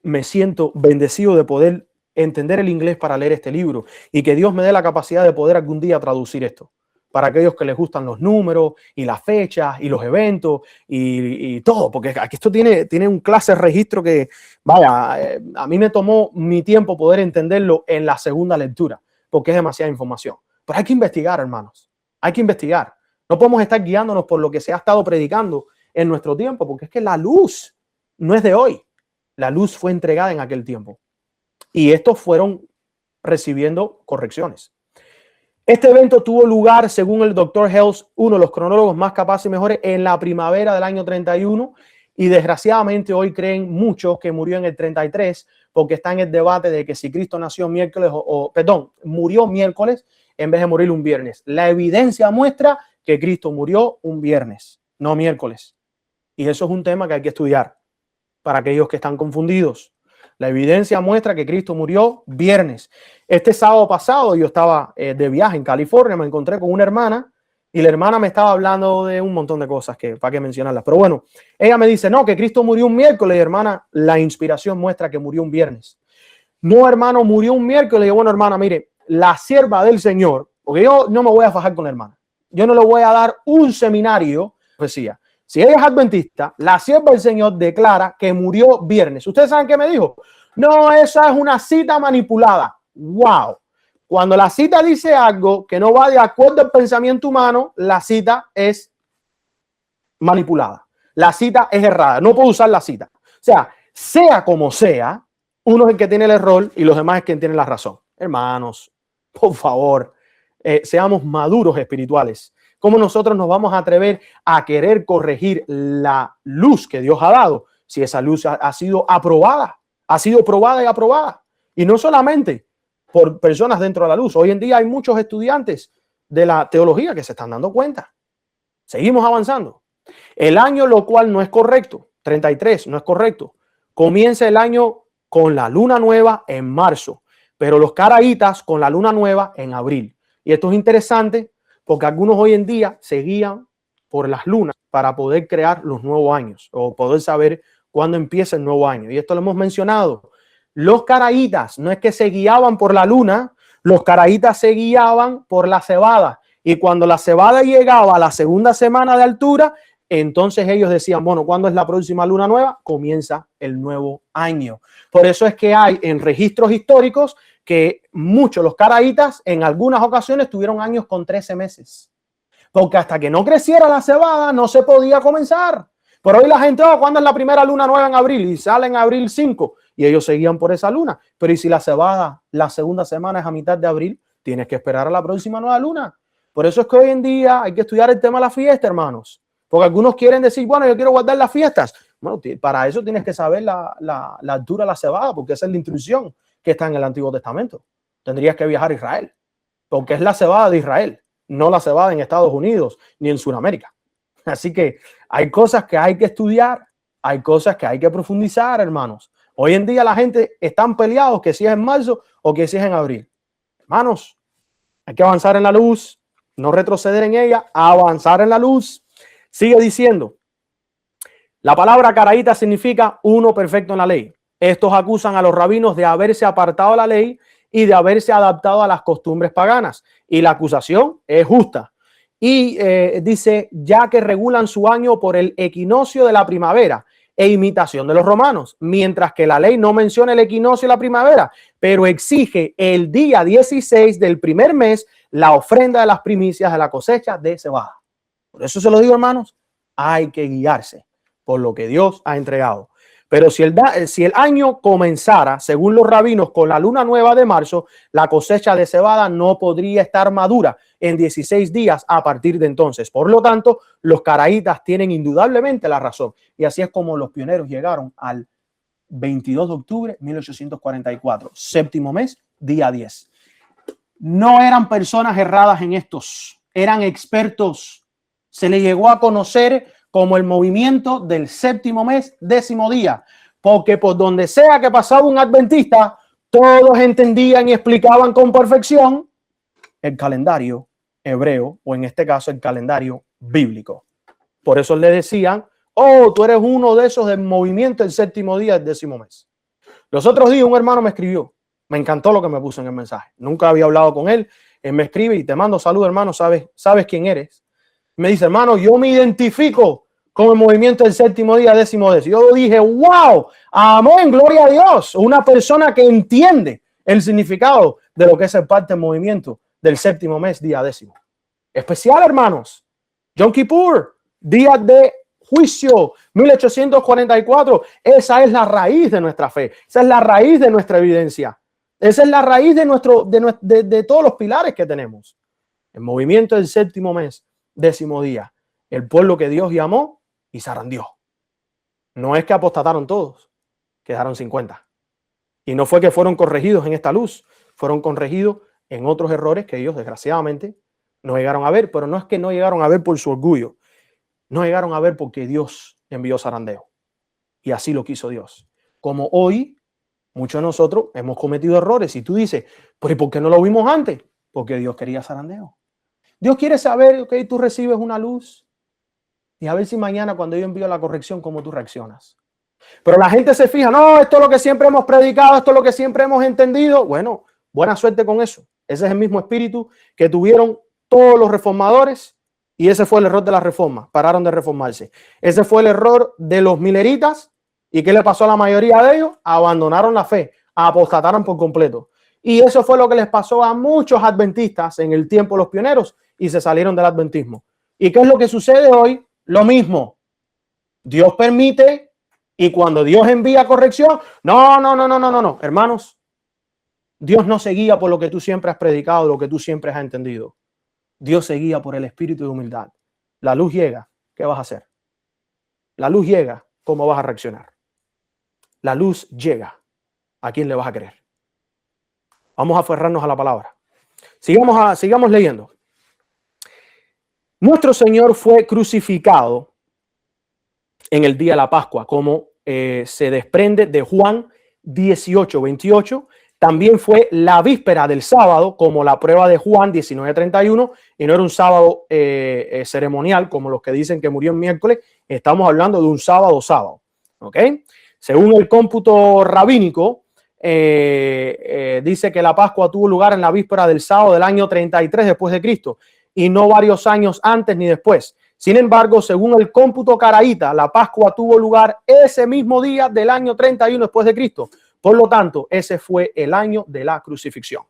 me siento bendecido de poder entender el inglés para leer este libro y que Dios me dé la capacidad de poder algún día traducir esto para aquellos que les gustan los números y las fechas y los eventos y todo, porque aquí esto tiene un clase registro que, vaya, a mí me tomó mi tiempo poder entenderlo en la segunda lectura, porque es demasiada información. Pero hay que investigar, hermanos, hay que investigar. No podemos estar guiándonos por lo que se ha estado predicando en nuestro tiempo, porque es que la luz no es de hoy. La luz fue entregada en aquel tiempo. Y estos fueron recibiendo correcciones. Este evento tuvo lugar, según el Dr. Hales, uno de los cronólogos más capaces y mejores, en la primavera del año 31. Y desgraciadamente hoy creen muchos que murió en el 33, porque está en el debate de que si Cristo nació miércoles murió miércoles en vez de morir un viernes. La evidencia muestra que Cristo murió un viernes, no miércoles. Y eso es un tema que hay que estudiar para aquellos que están confundidos. La evidencia muestra que Cristo murió viernes. Este sábado pasado yo estaba de viaje en California, me encontré con una hermana y la hermana me estaba hablando de un montón de cosas que para qué mencionarlas. Pero bueno, ella me dice, no, que Cristo murió un miércoles. Y hermana, la inspiración muestra que murió un viernes. No, hermano, murió un miércoles. Y yo, bueno, hermana, mire, la sierva del Señor, porque yo no me voy a fajar con la hermana. Yo no le voy a dar un seminario, profecía. Si ella es adventista, la sierva del Señor declara que murió viernes. ¿Ustedes saben qué me dijo? No, esa es una cita manipulada. ¡Wow! Cuando la cita dice algo que no va de acuerdo al pensamiento humano, la cita es manipulada. La cita es errada. No puedo usar la cita. O sea como sea, uno es el que tiene el error y los demás es quien tiene la razón. Hermanos, por favor, seamos maduros espirituales. ¿Cómo nosotros nos vamos a atrever a querer corregir la luz que Dios ha dado si esa luz ha sido aprobada? Ha sido probada y aprobada. Y no solamente por personas dentro de la luz. Hoy en día hay muchos estudiantes de la teología que se están dando cuenta. Seguimos avanzando. El año, lo cual no es correcto, 33, no es correcto. Comienza el año con la luna nueva en marzo, pero los caraítas con la luna nueva en abril. Y esto es interesante porque algunos hoy en día se guían por las lunas para poder crear los nuevos años o poder saber cuándo empieza el nuevo año. Y esto lo hemos mencionado. Los caraítas no es que se guiaban por la luna, los caraítas se guiaban por la cebada. Y cuando la cebada llegaba a la segunda semana de altura, entonces ellos decían, bueno, ¿cuándo es la próxima luna nueva? Comienza el nuevo año. Por eso es que hay en registros históricos que muchos los caraítas en algunas ocasiones tuvieron años con 13 meses. Porque hasta que no creciera la cebada no se podía comenzar. Pero hoy la gente, ¿cuándo es la primera luna nueva en abril? Y sale en abril 5 y ellos seguían por esa luna. Pero ¿y si la cebada, la segunda semana es a mitad de abril? Tienes que esperar a la próxima nueva luna. Por eso es que hoy en día hay que estudiar el tema de la fiesta, hermanos. Porque algunos quieren decir, bueno, yo quiero guardar las fiestas. Bueno, para eso tienes que saber la altura de la cebada, porque esa es la instrucción que está en el Antiguo Testamento. Tendrías que viajar a Israel, porque es la cebada de Israel, no la cebada en Estados Unidos ni en Sudamérica. Así que hay cosas que hay que estudiar, hay cosas que hay que profundizar, hermanos. Hoy en día la gente están peleados que si es en marzo o que si es en abril. Hermanos, hay que avanzar en la luz, no retroceder en ella, avanzar en la luz. Sigue diciendo, la palabra caraíta significa uno perfecto en la ley. Estos acusan a los rabinos de haberse apartado de la ley y de haberse adaptado a las costumbres paganas. Y la acusación es justa. Y dice, ya que regulan su año por el equinoccio de la primavera e imitación de los romanos, mientras que la ley no menciona el equinoccio de la primavera, pero exige el día 16 del primer mes la ofrenda de las primicias de la cosecha de cebada. Por eso se lo digo, hermanos, hay que guiarse por lo que Dios ha entregado. Pero si el año comenzara, según los rabinos, con la luna nueva de marzo, la cosecha de cebada no podría estar madura en 16 días a partir de entonces. Por lo tanto, los caraítas tienen indudablemente la razón. Y así es como los pioneros llegaron al 22 de octubre de 1844, séptimo mes, día 10. No eran personas erradas en estos, eran expertos. Se le llegó a conocer como el movimiento del séptimo mes, décimo día, porque por donde sea que pasaba un adventista, todos entendían y explicaban con perfección el calendario hebreo, o en este caso el calendario bíblico. Por eso le decían, oh, tú eres uno de esos del movimiento del séptimo día del décimo mes. Los otros días un hermano me escribió, me encantó lo que me puso en el mensaje, nunca había hablado con él, él me escribe y te mando salud, hermano, sabes quién eres. Me dice, hermano, yo me identifico con el movimiento del séptimo día, décimo mes. Yo dije, wow, amén, gloria a Dios. Una persona que entiende el significado de lo que es el parte del movimiento del séptimo mes, día décimo. Especial, hermanos. Yom Kippur, día de juicio, 1844. Esa es la raíz de nuestra fe. Esa es la raíz de nuestra evidencia. Esa es la raíz de todos los pilares que tenemos. El movimiento del séptimo mes, décimo día. El pueblo que Dios llamó y zarandeó. No es que apostataron todos, quedaron 50. Y no fue que fueron corregidos en esta luz, fueron corregidos en otros errores que ellos desgraciadamente no llegaron a ver, pero no es que no llegaron a ver por su orgullo, no llegaron a ver porque Dios envió zarandeo. Y así lo quiso Dios. Como hoy, muchos de nosotros hemos cometido errores y tú dices, ¿pero por qué no lo vimos antes? Porque Dios quería zarandeo. Dios quiere saber que tú recibes una luz y a ver si mañana cuando yo envío la corrección, cómo tú reaccionas. Pero la gente se fija, no, esto es lo que siempre hemos predicado, esto es lo que siempre hemos entendido. Bueno, buena suerte con eso. Ese es el mismo espíritu que tuvieron todos los reformadores y ese fue el error de la reforma. Pararon de reformarse. Ese fue el error de los mileritas. ¿Y qué le pasó a la mayoría de ellos? Abandonaron la fe, apostataron por completo. Y eso fue lo que les pasó a muchos adventistas en el tiempo de los pioneros y se salieron del adventismo. ¿Y qué es lo que sucede hoy? Lo mismo. Dios permite y cuando Dios envía corrección, no, hermanos, Dios no se guía por lo que tú siempre has predicado, lo que tú siempre has entendido. Dios se guía por el espíritu de humildad. La luz llega, ¿qué vas a hacer? La luz llega, ¿cómo vas a reaccionar? La luz llega, ¿a quién le vas a creer? Vamos a aferrarnos a la palabra. Sigamos leyendo. Nuestro Señor fue crucificado en el día de la Pascua, como se desprende de Juan 18:28, También fue la víspera del sábado, como la prueba de Juan 19:31, y no era un sábado ceremonial, como los que dicen que murió el miércoles. Estamos hablando de un sábado. ¿Ok? Según el cómputo rabínico, dice que la Pascua tuvo lugar en la víspera del sábado del año 33 después de Cristo, y no varios años antes ni después. Sin embargo, según el cómputo caraíta, la Pascua tuvo lugar ese mismo día del año 31 después de Cristo. Por lo tanto, ese fue el año de la crucifixión.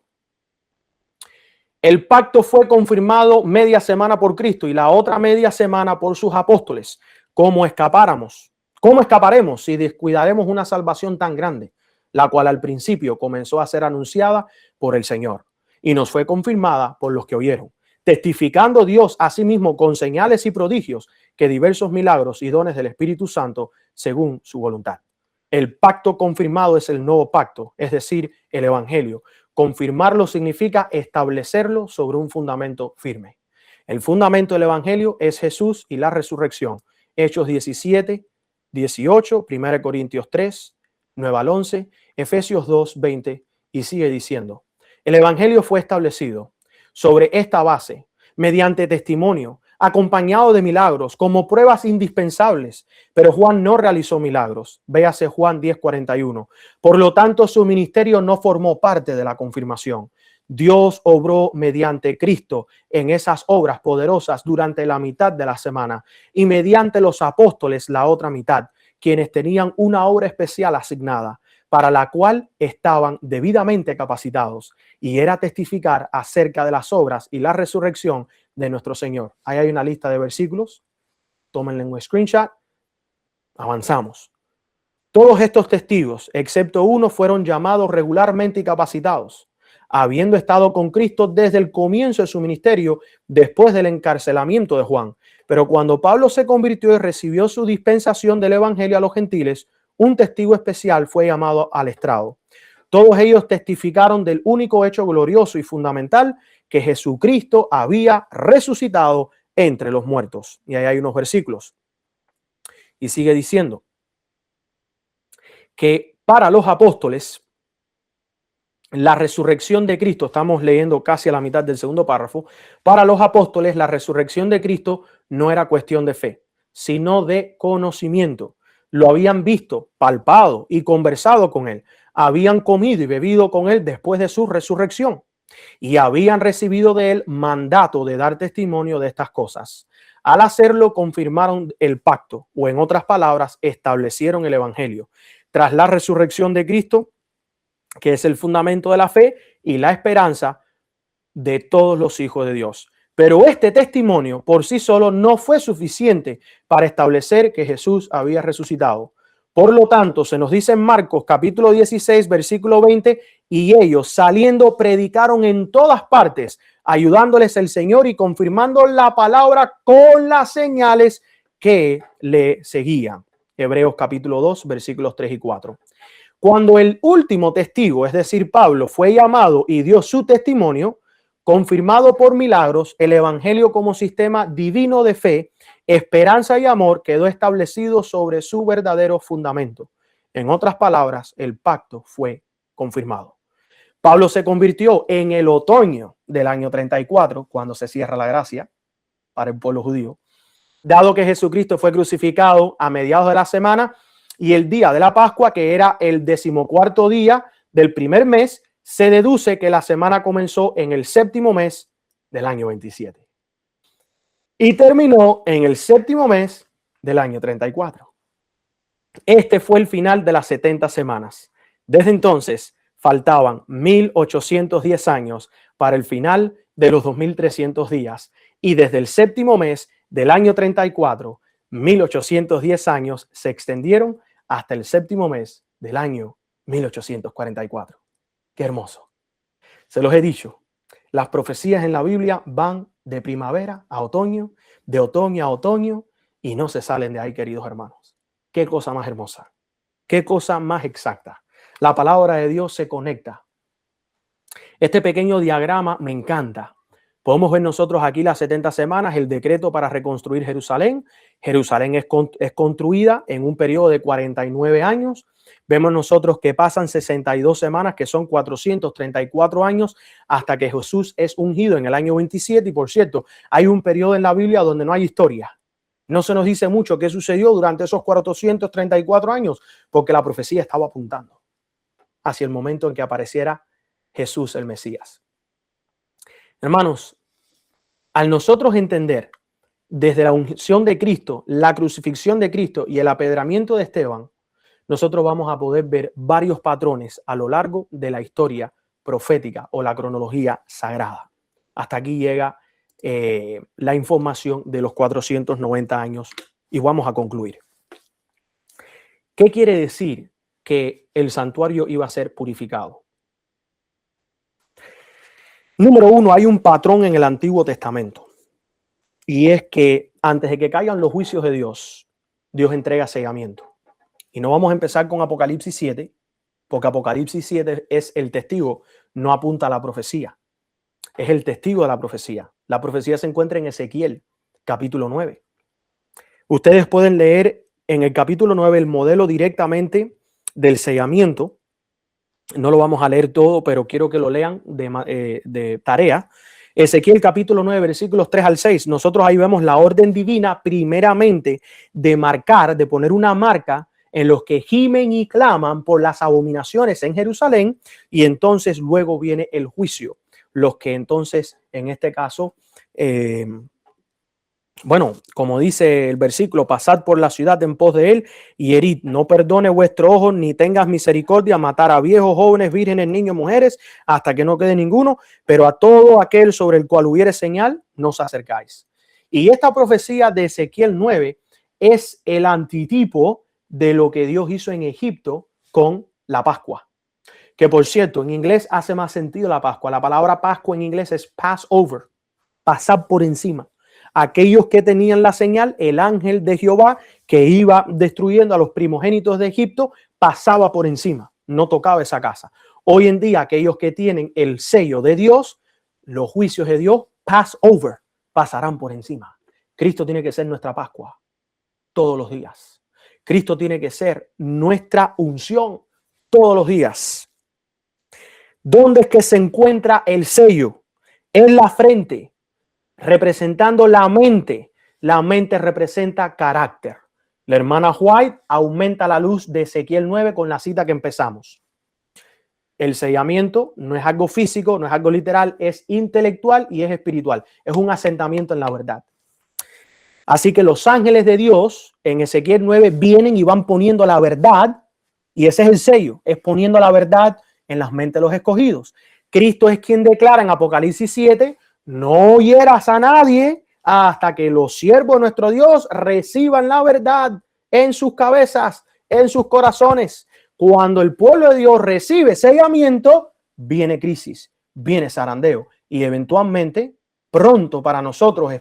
El pacto fue confirmado media semana por Cristo y la otra media semana por sus apóstoles. ¿Cómo escapáramos? ¿Cómo escaparemos si descuidaremos una salvación tan grande, la cual al principio comenzó a ser anunciada por el Señor y nos fue confirmada por los que oyeron, testificando Dios a sí mismo con señales y prodigios que diversos milagros y dones del Espíritu Santo según su voluntad? El pacto confirmado es el nuevo pacto, es decir, el Evangelio. Confirmarlo significa establecerlo sobre un fundamento firme. El fundamento del Evangelio es Jesús y la resurrección. Hechos 17, 18, 1 Corintios 3, 9 al 11, Efesios 2, 20, y sigue diciendo: el Evangelio fue establecido sobre esta base, mediante testimonio, acompañado de milagros, como pruebas indispensables. Pero Juan no realizó milagros. Véase Juan 10:41. Por lo tanto, su ministerio no formó parte de la confirmación. Dios obró mediante Cristo en esas obras poderosas durante la mitad de la semana y mediante los apóstoles la otra mitad, quienes tenían una obra especial asignada, para la cual estaban debidamente capacitados, y era testificar acerca de las obras y la resurrección de nuestro Señor. Ahí hay una lista de versículos. Tómenle un screenshot. Avanzamos. Todos estos testigos, excepto uno, fueron llamados regularmente y capacitados, habiendo estado con Cristo desde el comienzo de su ministerio, después del encarcelamiento de Juan. Pero cuando Pablo se convirtió y recibió su dispensación del evangelio a los gentiles, un testigo especial fue llamado al estrado. Todos ellos testificaron del único hecho glorioso y fundamental, que Jesucristo había resucitado entre los muertos. Y ahí hay unos versículos. Y sigue diciendo que para los apóstoles, la resurrección de Cristo, estamos leyendo casi a la mitad del segundo párrafo, para los apóstoles la resurrección de Cristo no era cuestión de fe, sino de conocimiento. Lo habían visto, palpado y conversado con él. Habían comido y bebido con él después de su resurrección y habían recibido de él mandato de dar testimonio de estas cosas. Al hacerlo, confirmaron el pacto, o en otras palabras, establecieron el evangelio. Tras la resurrección de Cristo, que es el fundamento de la fe y la esperanza de todos los hijos de Dios. Pero este testimonio por sí solo no fue suficiente para establecer que Jesús había resucitado. Por lo tanto, se nos dice en Marcos capítulo 16, versículo 20, y ellos saliendo predicaron en todas partes, ayudándoles el Señor y confirmando la palabra con las señales que le seguían. Hebreos capítulo 2, versículos 3 y 4. Cuando el último testigo, es decir, Pablo, fue llamado y dio su testimonio, confirmado por milagros, el evangelio como sistema divino de fe, esperanza y amor quedó establecido sobre su verdadero fundamento. En otras palabras, el pacto fue confirmado. Pablo se convirtió en el otoño del año 34, cuando se cierra la gracia para el pueblo judío, dado que Jesucristo fue crucificado a mediados de la semana y el día de la Pascua, que era el 14º día del primer mes, se deduce que la semana comenzó en el 7º mes del año 27 y terminó en el 7º mes del año 34. Este fue el final de las 70 semanas. Desde entonces faltaban 1810 años para el final de los 2300 días, y desde el 7º mes del año 34, 1810 años se extendieron hasta el 7º mes del año 1844. Qué hermoso. Se los he dicho, las profecías en la Biblia van de primavera a otoño, de otoño a otoño, y no se salen de ahí, queridos hermanos. Qué cosa más hermosa, qué cosa más exacta. La palabra de Dios se conecta. Este pequeño diagrama me encanta Podemos ver nosotros aquí las 70 semanas, el decreto para reconstruir Jerusalén. Jerusalén es construida en un periodo de 49 años. Vemos nosotros que pasan 62 semanas, que son 434 años, hasta que Jesús es ungido en el año 27. Y por cierto, hay un periodo en la Biblia donde no hay historia. No se nos dice mucho qué sucedió durante esos 434 años, porque la profecía estaba apuntando hacia el momento en que apareciera Jesús el Mesías. Hermanos, al nosotros entender desde la unción de Cristo, la crucifixión de Cristo y el apedramiento de Esteban, nosotros vamos a poder ver varios patrones a lo largo de la historia profética o la cronología sagrada. Hasta aquí llega la información de los 490 años y vamos a concluir. ¿Qué quiere decir que el santuario iba a ser purificado? Número uno, hay un patrón en el Antiguo Testamento y es que antes de que caigan los juicios de Dios, Dios entrega sellamiento. Y no vamos a empezar con Apocalipsis 7, porque Apocalipsis 7 es el testigo, no apunta a la profecía. Es el testigo de la profecía. La profecía se encuentra en Ezequiel, capítulo 9. Ustedes pueden leer en el capítulo 9 el modelo directamente del sellamiento. No lo vamos a leer todo, pero quiero que lo lean de tarea. Ezequiel capítulo 9, versículos 3 al 6. Nosotros ahí vemos la orden divina, primeramente, de marcar, de poner una marca en los que gimen y claman por las abominaciones en Jerusalén, y entonces luego viene el juicio. Los que entonces, en este caso, bueno, como dice el versículo, pasad por la ciudad en pos de él y herid, no perdone vuestro ojo, ni tengas misericordia, matar a viejos, jóvenes, vírgenes, niños, mujeres, hasta que no quede ninguno, pero a todo aquel sobre el cual hubiere señal, no os acercáis. Y esta profecía de Ezequiel 9 es el antitipo de lo que Dios hizo en Egipto con la Pascua. Que por cierto, en inglés hace más sentido la Pascua. La palabra Pascua en inglés es Passover, pasar por encima. Aquellos que tenían la señal, el ángel de Jehová que iba destruyendo a los primogénitos de Egipto, pasaba por encima, no tocaba esa casa. Hoy en día, aquellos que tienen el sello de Dios, los juicios de Dios, Passover, pasarán por encima. Cristo tiene que ser nuestra Pascua todos los días. Cristo tiene que ser nuestra unción todos los días. ¿Dónde es que se encuentra el sello? En la frente, representando la mente. La mente representa carácter. La hermana White aumenta la luz de Ezequiel 9 con la cita que empezamos. El sellamiento no es algo físico, no es algo literal, es intelectual y es espiritual. Es un asentamiento en la verdad. Así que los ángeles de Dios en Ezequiel 9 vienen y van poniendo la verdad, y ese es el sello, es poniendo la verdad en las mentes de los escogidos. Cristo es quien declara en Apocalipsis 7, no hieras a nadie hasta que los siervos de nuestro Dios reciban la verdad en sus cabezas, en sus corazones. Cuando el pueblo de Dios recibe sellamiento, viene crisis, viene zarandeo y eventualmente, pronto para nosotros,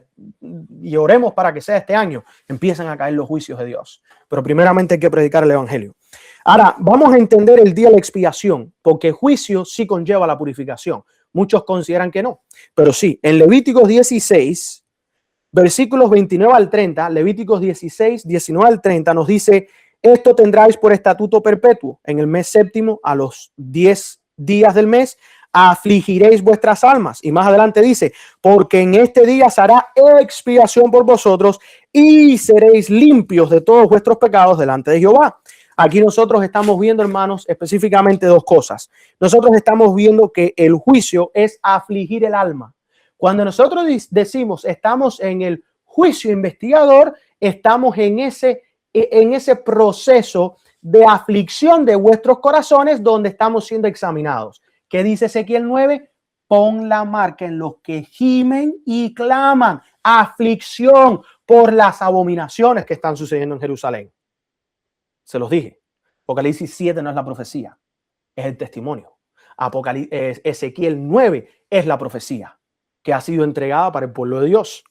y oremos para que sea este año, empiezan a caer los juicios de Dios. Pero primeramente hay que predicar el evangelio. Ahora, vamos a entender el día de la expiación, porque juicio sí conlleva la purificación. Muchos consideran que no, pero sí. En Levíticos 16, versículos 29 al 30, Levíticos 16, 19 al 30 nos dice, esto tendráis por estatuto perpetuo. En el mes séptimo, a los 10 días del mes, afligiréis vuestras almas. Y más adelante dice, porque en este día se hará expiación por vosotros y seréis limpios de todos vuestros pecados delante de Jehová. Aquí nosotros estamos viendo, hermanos, específicamente dos cosas. Nosotros estamos viendo que el juicio es afligir el alma. Cuando nosotros decimos estamos en el juicio investigador, estamos en ese proceso de aflicción de vuestros corazones donde estamos siendo examinados. ¿Qué dice Ezequiel 9? Pon la marca en los que gimen y claman. Aflicción por las abominaciones que están sucediendo en Jerusalén. Se los dije. Apocalipsis 7 no es la profecía, es el testimonio. Ezequiel 9 es la profecía que ha sido entregada para el pueblo de Dios.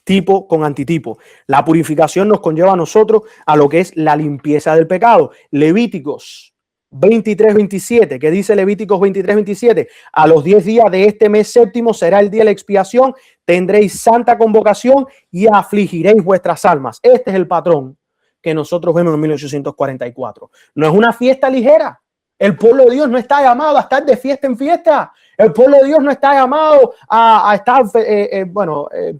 Tipo con antitipo. La purificación nos conlleva a nosotros a lo que es la limpieza del pecado. Levíticos 23-27, que dice Levíticos 23-27, a los 10 días de este mes séptimo será el día de la expiación, tendréis santa convocación y afligiréis vuestras almas. Este es el patrón que nosotros vemos en 1844. No es una fiesta ligera. El pueblo de Dios no está llamado a estar de fiesta en fiesta. El pueblo de Dios no está llamado a estar,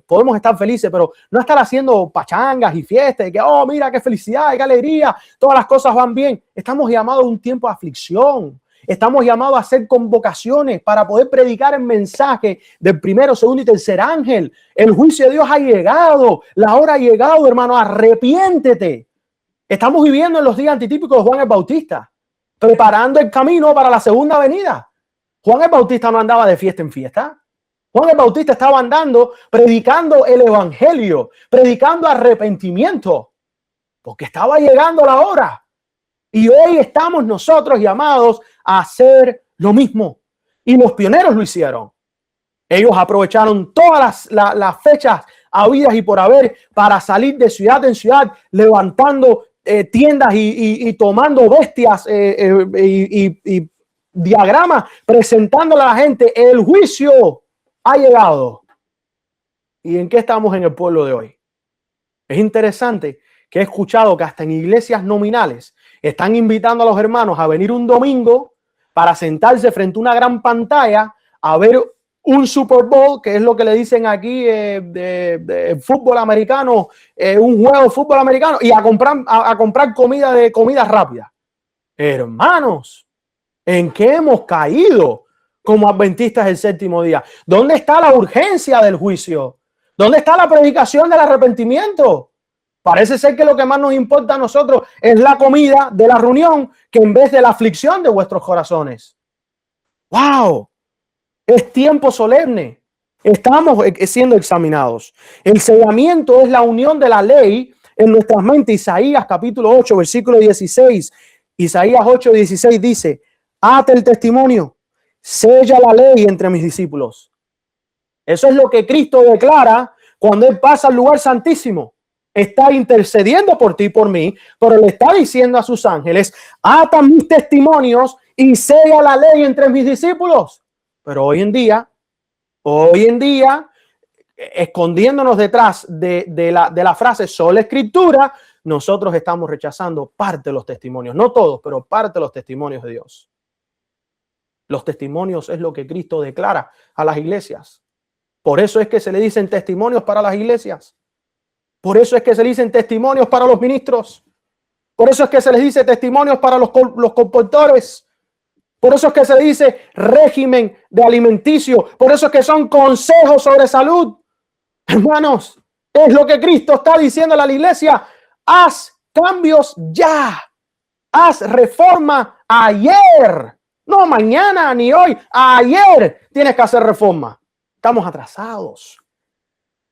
podemos estar felices, pero no estar haciendo pachangas y fiestas, y que, oh, mira qué felicidad, qué alegría, todas las cosas van bien. Estamos llamados a un tiempo de aflicción. Estamos llamados a hacer convocaciones para poder predicar el mensaje del primero, segundo y tercer ángel. El juicio de Dios ha llegado, la hora ha llegado, hermano, arrepiéntete. Estamos viviendo en los días antitípicos de Juan el Bautista, preparando el camino para la segunda venida. Juan el Bautista no andaba de fiesta en fiesta. Juan el Bautista estaba andando, predicando el evangelio, predicando arrepentimiento, porque estaba llegando la hora. Y hoy estamos nosotros llamados a hacer lo mismo. Y los pioneros lo hicieron. Ellos aprovecharon todas las fechas habidas y por haber para salir de ciudad en ciudad, levantando tiendas y tomando bestias y diagramas, presentándole a la gente. El juicio ha llegado. ¿Y en qué estamos en el pueblo de hoy? Es interesante que he escuchado que hasta en iglesias nominales están invitando a los hermanos a venir un domingo para sentarse frente a una gran pantalla a ver un Super Bowl, que es lo que le dicen aquí de fútbol americano, un juego de fútbol americano, y a comprar comida rápida. Hermanos, ¿en qué hemos caído como adventistas del séptimo día? ¿Dónde está la urgencia del juicio? ¿Dónde está la predicación del arrepentimiento? Parece ser que lo que más nos importa a nosotros es la comida de la reunión, que en vez de la aflicción de vuestros corazones. ¡Wow! Es tiempo solemne. Estamos siendo examinados. El sellamiento es la unión de la ley en nuestras mentes. Isaías capítulo 8, versículo 16. Isaías 8, 16 dice: ate el testimonio, sella la ley entre mis discípulos. Eso es lo que Cristo declara cuando Él pasa al lugar santísimo. Está intercediendo por ti y por mí, pero le está diciendo a sus ángeles: ata mis testimonios y sella la ley entre mis discípulos. Pero hoy en día, escondiéndonos detrás de la frase sola escritura, nosotros estamos rechazando parte de los testimonios, no todos, pero parte de los testimonios de Dios. Los testimonios es lo que Cristo declara a las iglesias. Por eso es que se le dicen testimonios para las iglesias. Por eso es que se le dicen testimonios para los ministros. Por eso es que se les dice testimonios para los comportores. Por eso es que se dice régimen de alimenticio. Por eso es que son consejos sobre salud. Hermanos, es lo que Cristo está diciendo a la iglesia. Haz cambios ya. Haz reforma ayer. No mañana ni hoy. Ayer tienes que hacer reforma. Estamos atrasados.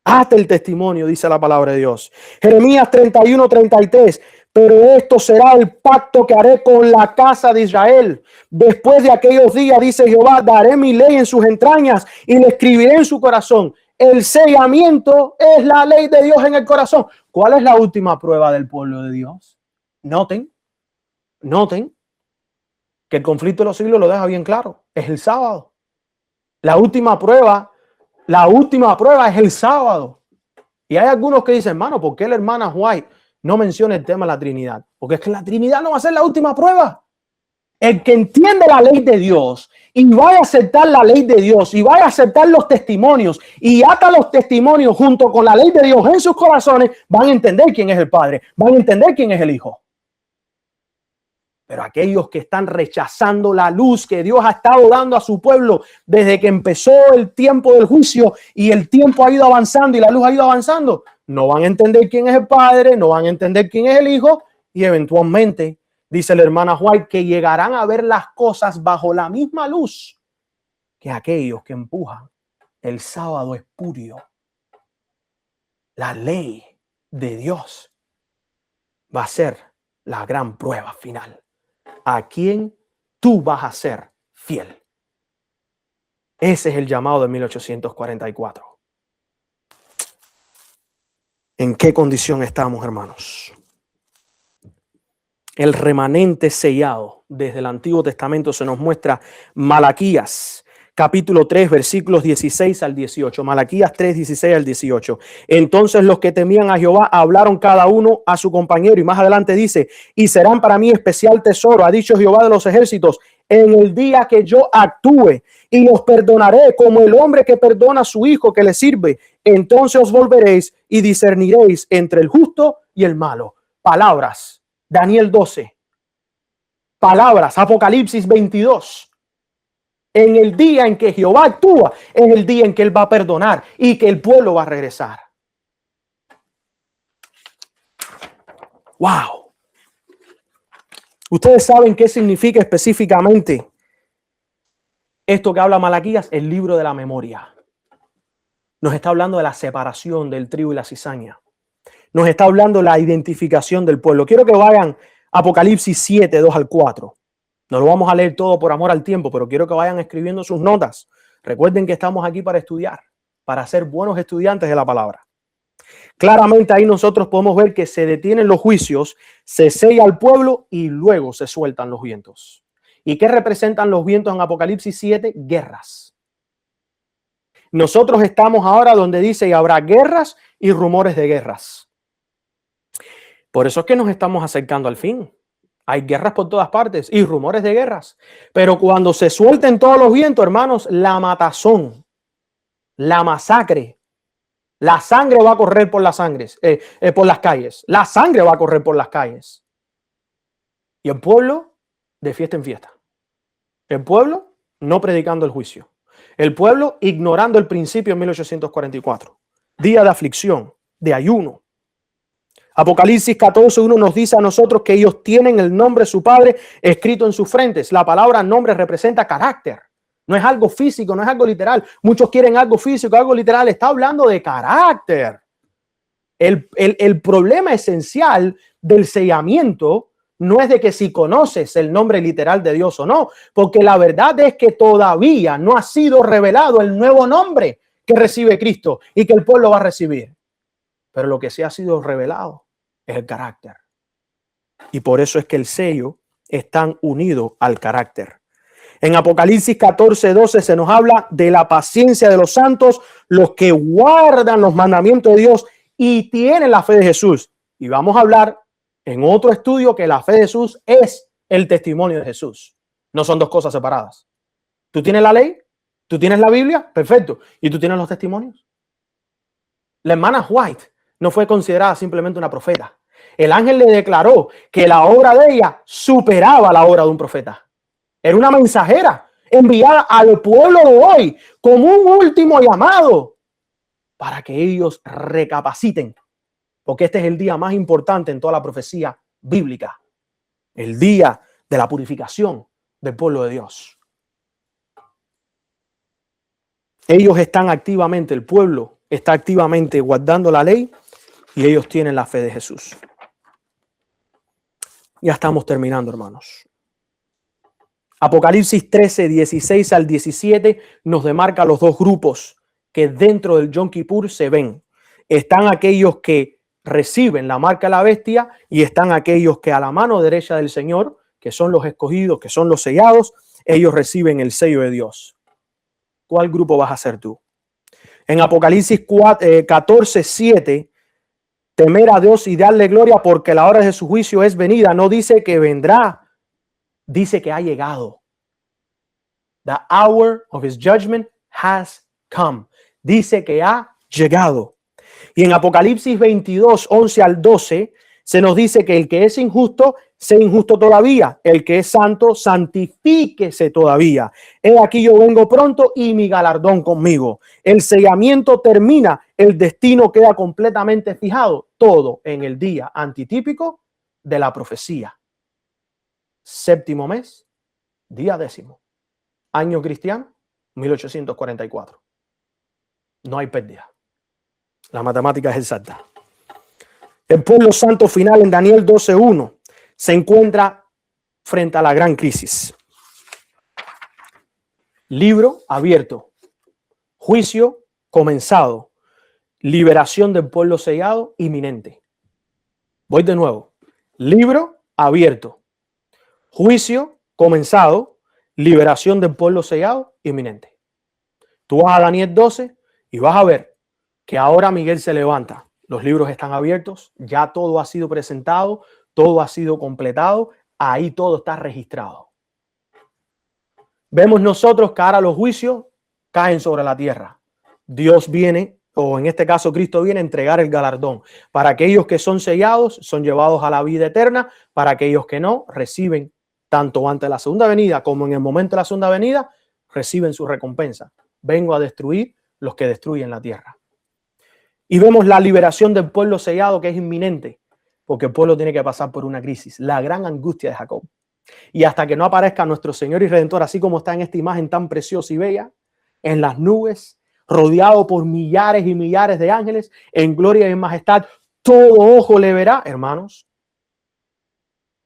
Ate el testimonio, dice la palabra de Dios. Jeremías 31, 33. Pero esto será el pacto que haré con la casa de Israel. Después de aquellos días, dice Jehová, daré mi ley en sus entrañas y le escribiré en su corazón. El sellamiento es la ley de Dios en el corazón. ¿Cuál es la última prueba del pueblo de Dios? Noten que el conflicto de los siglos lo deja bien claro. Es el sábado. La última prueba es el sábado. Y hay algunos que dicen: hermano, ¿por qué la hermana White no menciona el tema de la Trinidad? Porque es que la Trinidad no va a ser la última prueba. El que entiende la ley de Dios y vaya a aceptar la ley de Dios y vaya a aceptar los testimonios y ata los testimonios junto con la ley de Dios en sus corazones, van a entender quién es el Padre, van a entender quién es el Hijo. Pero aquellos que están rechazando la luz que Dios ha estado dando a su pueblo desde que empezó el tiempo del juicio y el tiempo ha ido avanzando y la luz ha ido avanzando, no van a entender quién es el Padre, no van a entender quién es el Hijo, y eventualmente, dice la hermana White, que llegarán a ver las cosas bajo la misma luz que aquellos que empujan el sábado espurio. La ley de Dios va a ser la gran prueba final. ¿A quién tú vas a ser fiel? Ese es el llamado de 1844. ¿En qué condición estamos, hermanos? el remanente sellado. Desde el Antiguo Testamento se nos muestra Malaquías, capítulo 3, versículos 16 al 18. Malaquías 3, 16 al 18. Entonces los que temían a Jehová hablaron cada uno a su compañero. Y más adelante dice, y serán para mí especial tesoro, ha dicho Jehová de los ejércitos, en el día que yo actúe, y los perdonaré como el hombre que perdona a su hijo que le sirve. Entonces os volveréis y discerniréis entre el justo y el malo. Palabras, Daniel 12. Palabras, Apocalipsis 22. En el día en que Jehová actúa, es el día en que Él va a perdonar y que el pueblo va a regresar. ¡Wow! Ustedes saben qué significa específicamente esto que habla Malaquías, el libro de la memoria. Nos está hablando de la separación del trigo y la cizaña. Nos está hablando de la identificación del pueblo. Quiero que vayan a Apocalipsis 7, 2 al 4. No lo vamos a leer todo por amor al tiempo, pero quiero que vayan escribiendo sus notas. Recuerden que estamos aquí para estudiar, para ser buenos estudiantes de la palabra. Claramente ahí nosotros podemos ver que se detienen los juicios, se sella al pueblo y luego se sueltan los vientos. ¿Y qué representan los vientos en Apocalipsis 7? Guerras. Nosotros estamos ahora donde dice y habrá guerras y rumores de guerras. Por eso es que nos estamos acercando al fin. Hay guerras por todas partes y rumores de guerras. Pero cuando se suelten todos los vientos, hermanos, la matazón, la masacre, la sangre va a correr por las por las calles. La sangre va a correr por las calles. Y el pueblo de fiesta en fiesta. El pueblo no predicando el juicio. El pueblo ignorando el principio en 1844. Día de aflicción, de ayuno. Apocalipsis 14:1 nos dice a nosotros que ellos tienen el nombre de su Padre escrito en sus frentes. La palabra nombre representa carácter. No es algo físico, no es algo literal. Muchos quieren algo físico, algo literal. Está hablando de carácter. El problema esencial del sellamiento no es de que si conoces el nombre literal de Dios o no, porque la verdad es que todavía no ha sido revelado el nuevo nombre que recibe Cristo y que el pueblo va a recibir. Pero lo que sí ha sido revelado es el carácter. Y por eso es que el sello está unido al carácter. En Apocalipsis 14:12 se nos habla de la paciencia de los santos, los que guardan los mandamientos de Dios y tienen la fe de Jesús. Y vamos a hablar en otro estudio que la fe de Jesús es el testimonio de Jesús. No son dos cosas separadas. Tú tienes la ley, tú tienes la Biblia, perfecto. ¿Y tú tienes los testimonios? La hermana White no fue considerada simplemente una profeta. El ángel le declaró que la obra de ella superaba la obra de un profeta. Era una mensajera enviada al pueblo de hoy como un último llamado para que ellos recapaciten. Porque este es el día más importante en toda la profecía bíblica. El día de la purificación del pueblo de Dios. Ellos están activamente, el pueblo está activamente guardando la ley y ellos tienen la fe de Jesús. Ya estamos terminando, hermanos. Apocalipsis 13, 16 al 17 nos demarca los dos grupos que dentro del Yom Kippur se ven. Están aquellos que reciben la marca de la bestia y están aquellos que a la mano derecha del Señor, que son los escogidos, que son los sellados, ellos reciben el sello de Dios. ¿Cuál grupo vas a ser tú? En Apocalipsis 14, 7, temer a Dios y darle gloria porque la hora de su juicio es venida. No dice que vendrá, dice que ha llegado. The hour of his judgment has come. Dice que ha llegado. Y en Apocalipsis 22, 11 al 12, se nos dice que el que es injusto, sea injusto todavía. El que es santo, santifíquese todavía. He aquí yo vengo pronto y mi galardón conmigo. El sellamiento termina, el destino queda completamente fijado. Todo en el día antitípico de la profecía. Séptimo mes, día 10º. Año cristiano, 1844. No hay pérdida. La matemática es exacta. El pueblo santo final en Daniel 12:1 se encuentra frente a la gran crisis. Libro abierto. Juicio comenzado. Liberación del pueblo sellado inminente. Voy de nuevo. Libro abierto. Juicio comenzado, liberación del pueblo sellado inminente. Tú vas a Daniel 12 y vas a ver que ahora Miguel se levanta. Los libros están abiertos, ya todo ha sido presentado, todo ha sido completado, ahí todo está registrado. Vemos nosotros que ahora los juicios caen sobre la tierra. Dios viene, o en este caso Cristo viene a entregar el galardón. Para aquellos que son sellados, son llevados a la vida eterna. Para aquellos que no, reciben tanto ante la segunda venida como en el momento de la segunda venida, reciben su recompensa. Vengo a destruir los que destruyen la tierra. Y vemos la liberación del pueblo sellado, que es inminente, porque el pueblo tiene que pasar por una crisis, la gran angustia de Jacob. Y hasta que no aparezca nuestro Señor y Redentor, así como está en esta imagen tan preciosa y bella, en las nubes, rodeado por millares y millares de ángeles, en gloria y en majestad, todo ojo le verá, hermanos,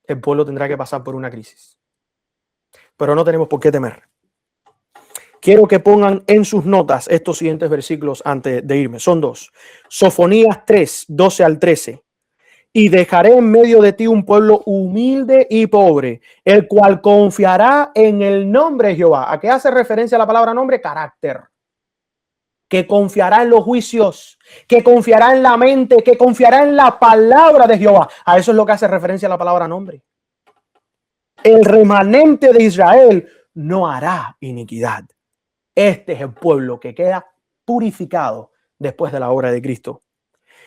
el pueblo tendrá que pasar por una crisis. Pero no tenemos por qué temer. Quiero que pongan en sus notas estos siguientes versículos antes de irme. Son dos. Sofonías 3, 12 al 13. Y dejaré en medio de ti un pueblo humilde y pobre, el cual confiará en el nombre de Jehová. ¿A qué hace referencia la palabra nombre? Carácter. Que confiará en los juicios, que confiará en la mente, que confiará en la palabra de Jehová. A eso es lo que hace referencia la palabra nombre. El remanente de Israel no hará iniquidad. Este es el pueblo que queda purificado después de la obra de Cristo.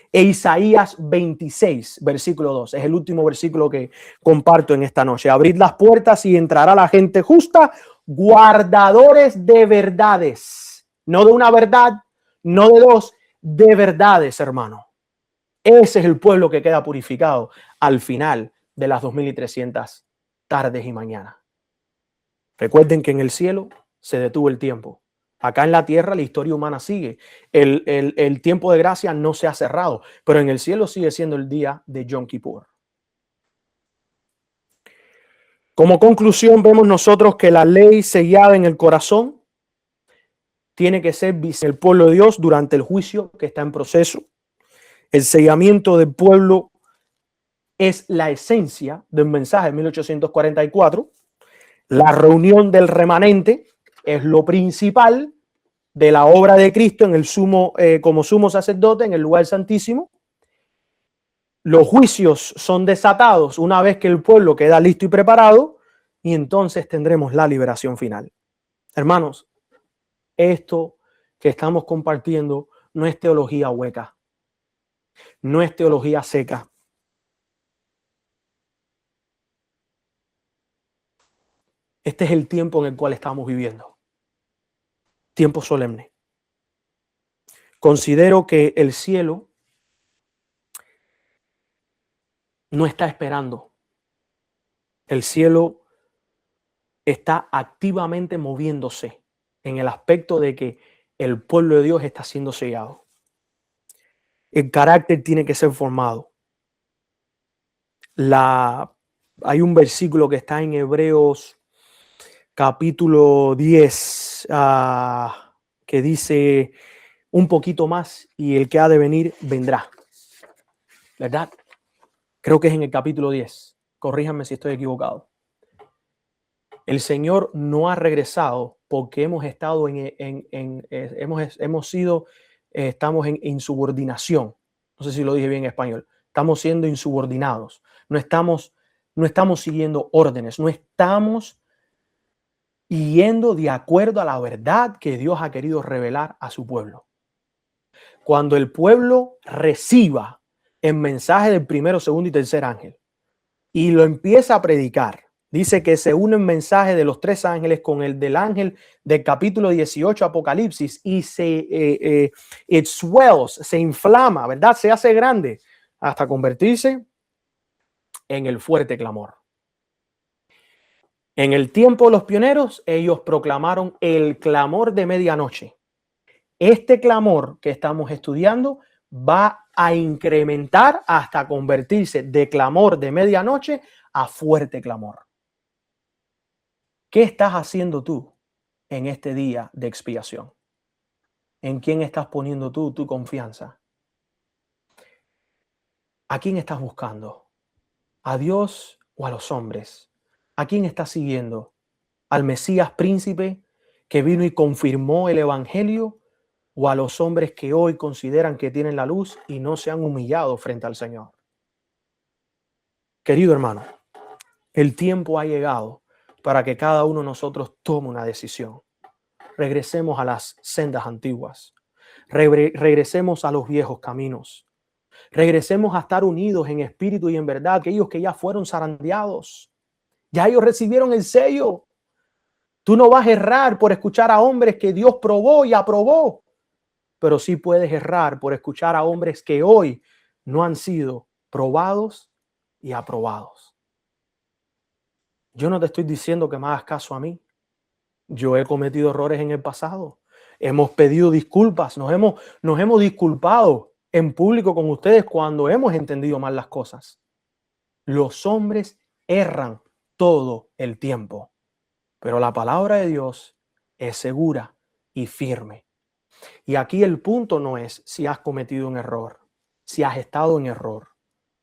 E Isaías 26, versículo 2, es el último versículo que comparto en esta noche. Abrid las puertas y entrará la gente justa, guardadores de verdades. No de una verdad, no de dos, de verdades, hermano. Ese es el pueblo que queda purificado al final de las 2300 tardes y mañanas. Recuerden que en el cielo se detuvo el tiempo. Acá en la tierra la historia humana sigue. El tiempo de gracia no se ha cerrado, pero en el cielo sigue siendo el día de Yom Kippur. Como conclusión, vemos nosotros que la ley sellada en el corazón tiene que ser visible en el pueblo de Dios durante el juicio que está en proceso. El sellamiento del pueblo es la esencia del mensaje de 1844. La reunión del remanente es lo principal de la obra de Cristo en el sumo, como sumo sacerdote en el lugar santísimo. Los juicios son desatados una vez que el pueblo queda listo y preparado, y entonces tendremos la liberación final. Hermanos, esto que estamos compartiendo no es teología hueca, no es teología seca. Este es el tiempo en el cual estamos viviendo. Tiempo solemne. Considero que el cielo no está esperando. El cielo está activamente moviéndose en el aspecto de que el pueblo de Dios está siendo sellado. El carácter tiene que ser formado. Hay un versículo que está en Hebreos capítulo 10 que dice un poquito más y el que ha de venir vendrá. ¿Verdad? Creo que es en el capítulo 10. Corríjanme si estoy equivocado. El Señor no ha regresado porque hemos estado estamos en insubordinación. No sé si lo dije bien en español. Estamos siendo insubordinados. No estamos siguiendo órdenes. No estamos yendo de acuerdo a la verdad que Dios ha querido revelar a su pueblo. Cuando el pueblo reciba el mensaje del primero, segundo y tercer ángel y lo empieza a predicar, dice que se une el mensaje de los tres ángeles con el del ángel del capítulo 18 Apocalipsis y it swells, se inflama, ¿verdad? Se hace grande hasta convertirse en el fuerte clamor. En el tiempo de los pioneros, ellos proclamaron el clamor de medianoche. Este clamor que estamos estudiando va a incrementar hasta convertirse de clamor de medianoche a fuerte clamor. ¿Qué estás haciendo tú en este día de expiación? ¿En quién estás poniendo tú tu confianza? ¿A quién estás buscando? ¿A Dios o a los hombres? ¿A quién está siguiendo? ¿Al Mesías príncipe que vino y confirmó el evangelio, o a los hombres que hoy consideran que tienen la luz y no se han humillado frente al Señor? Querido hermano, el tiempo ha llegado para que cada uno de nosotros tome una decisión. Regresemos a las sendas antiguas. Regresemos a los viejos caminos. Regresemos a estar unidos en espíritu y en verdad. Aquellos que ya fueron zarandeados, ya ellos recibieron el sello. Tú no vas a errar por escuchar a hombres que Dios probó y aprobó, pero sí puedes errar por escuchar a hombres que hoy no han sido probados y aprobados. Yo no te estoy diciendo que me hagas caso a mí. Yo he cometido errores en el pasado. Hemos pedido disculpas, nos hemos disculpado en público con ustedes cuando hemos entendido mal las cosas. Los hombres erran todo el tiempo, pero la palabra de Dios es segura y firme. Y aquí el punto no es si has cometido un error, si has estado en error,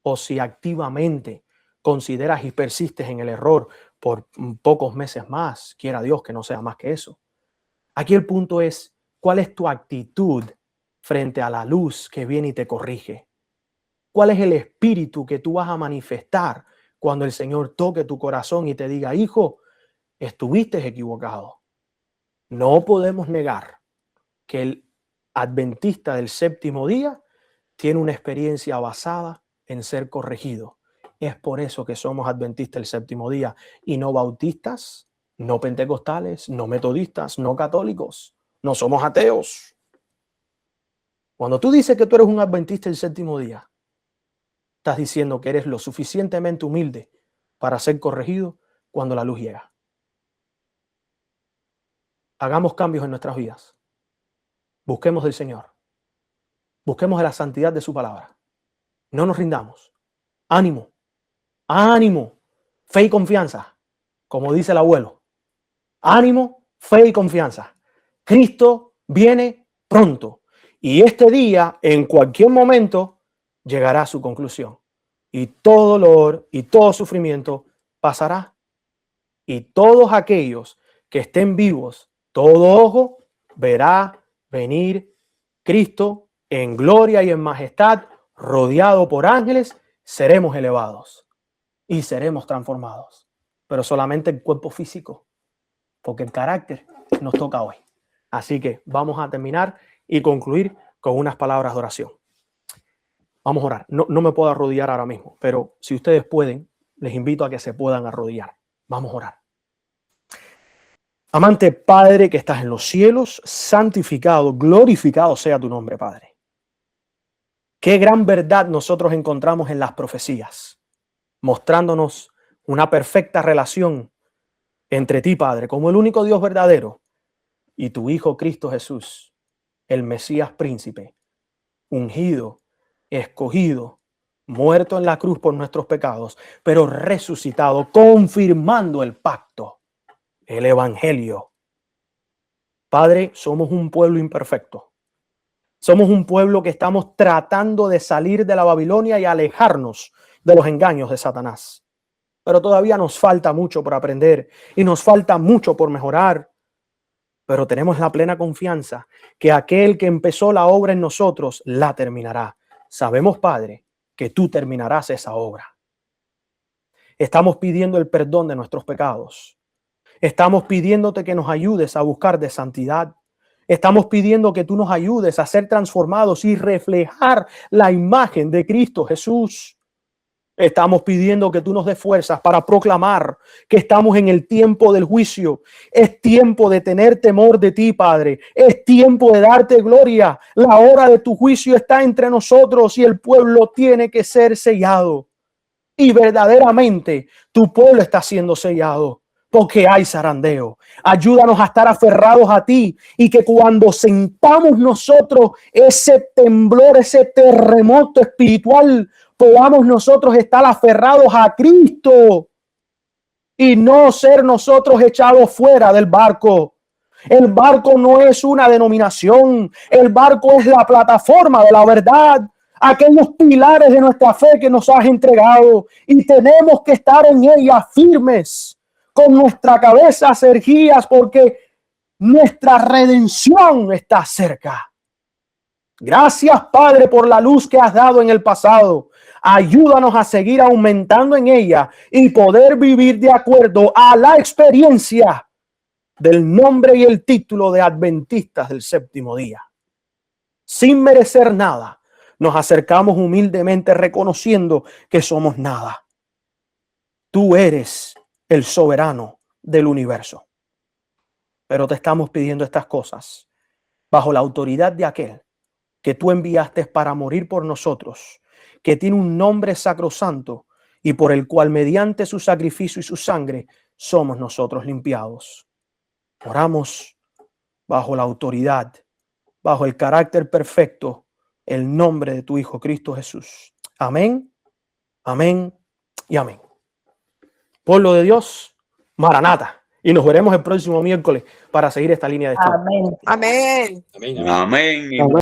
o si activamente consideras y persistes en el error por pocos meses más, quiera Dios que no sea más que eso. Aquí el punto es, ¿cuál es tu actitud frente a la luz que viene y te corrige? ¿Cuál es el espíritu que tú vas a manifestar cuando el Señor toque tu corazón y te diga, hijo, estuviste equivocado? No podemos negar que el adventista del séptimo día tiene una experiencia basada en ser corregido. Es por eso que somos adventistas del séptimo día y no bautistas, no pentecostales, no metodistas, no católicos. No somos ateos. Cuando tú dices que tú eres un adventista del séptimo día, estás diciendo que eres lo suficientemente humilde para ser corregido cuando la luz llega. Hagamos cambios en nuestras vidas. Busquemos del Señor. Busquemos de la santidad de su palabra. No nos rindamos. Ánimo. Ánimo. Fe y confianza. Como dice el abuelo. Ánimo, fe y confianza. Cristo viene pronto. Y este día, en cualquier momento, llegará a su conclusión. Y todo dolor y todo sufrimiento pasará. Y todos aquellos que estén vivos, todo ojo verá venir Cristo en gloria y en majestad, rodeado por ángeles, seremos elevados y seremos transformados. Pero solamente el cuerpo físico, porque el carácter nos toca hoy. Así que vamos a terminar y concluir con unas palabras de oración. Vamos a orar. No me puedo arrodillar ahora mismo, pero si ustedes pueden, les invito a que se puedan arrodillar. Vamos a orar. Amante Padre que estás en los cielos, santificado, glorificado sea tu nombre, Padre. Qué gran verdad nosotros encontramos en las profecías, mostrándonos una perfecta relación entre ti, Padre, como el único Dios verdadero, y tu Hijo Cristo Jesús, el Mesías príncipe, ungido, escogido, muerto en la cruz por nuestros pecados, pero resucitado, confirmando el pacto, el evangelio. Padre, somos un pueblo imperfecto. Somos un pueblo que estamos tratando de salir de la Babilonia y alejarnos de los engaños de Satanás. Pero todavía nos falta mucho por aprender y nos falta mucho por mejorar. Pero tenemos la plena confianza que aquel que empezó la obra en nosotros la terminará. Sabemos, Padre, que tú terminarás esa obra. Estamos pidiendo el perdón de nuestros pecados. Estamos pidiéndote que nos ayudes a buscar de santidad. Estamos pidiendo que tú nos ayudes a ser transformados y reflejar la imagen de Cristo Jesús. Estamos pidiendo que tú nos des fuerzas para proclamar que estamos en el tiempo del juicio. Es tiempo de tener temor de ti, Padre. Es tiempo de darte gloria. La hora de tu juicio está entre nosotros y el pueblo tiene que ser sellado. Y verdaderamente tu pueblo está siendo sellado porque hay zarandeo. Ayúdanos a estar aferrados a ti y que cuando sentamos nosotros ese temblor, ese terremoto espiritual, podamos nosotros estar aferrados a Cristo y no ser nosotros echados fuera del barco. El barco no es una denominación, el barco es la plataforma de la verdad. aquellos pilares de nuestra fe que nos has entregado, y tenemos que estar en ella firmes, con nuestra cabeza erguida, porque nuestra redención está cerca. Gracias, Padre, por la luz que has dado en el pasado. Ayúdanos a seguir aumentando en ella y poder vivir de acuerdo a la experiencia del nombre y el título de adventistas del séptimo día. Sin merecer nada, nos acercamos humildemente reconociendo que somos nada. Tú eres el soberano del universo. Pero te estamos pidiendo estas cosas bajo la autoridad de aquel que tú enviaste para morir por nosotros, que tiene un nombre sacrosanto y por el cual mediante su sacrificio y su sangre somos nosotros limpiados. Oramos bajo la autoridad, bajo el carácter perfecto, el nombre de tu Hijo Cristo Jesús. Amén, amén y amén. Pueblo de Dios, Maranata. Y nos veremos el próximo miércoles para seguir esta línea de estudio. Amén. Amén. Amén. Amén.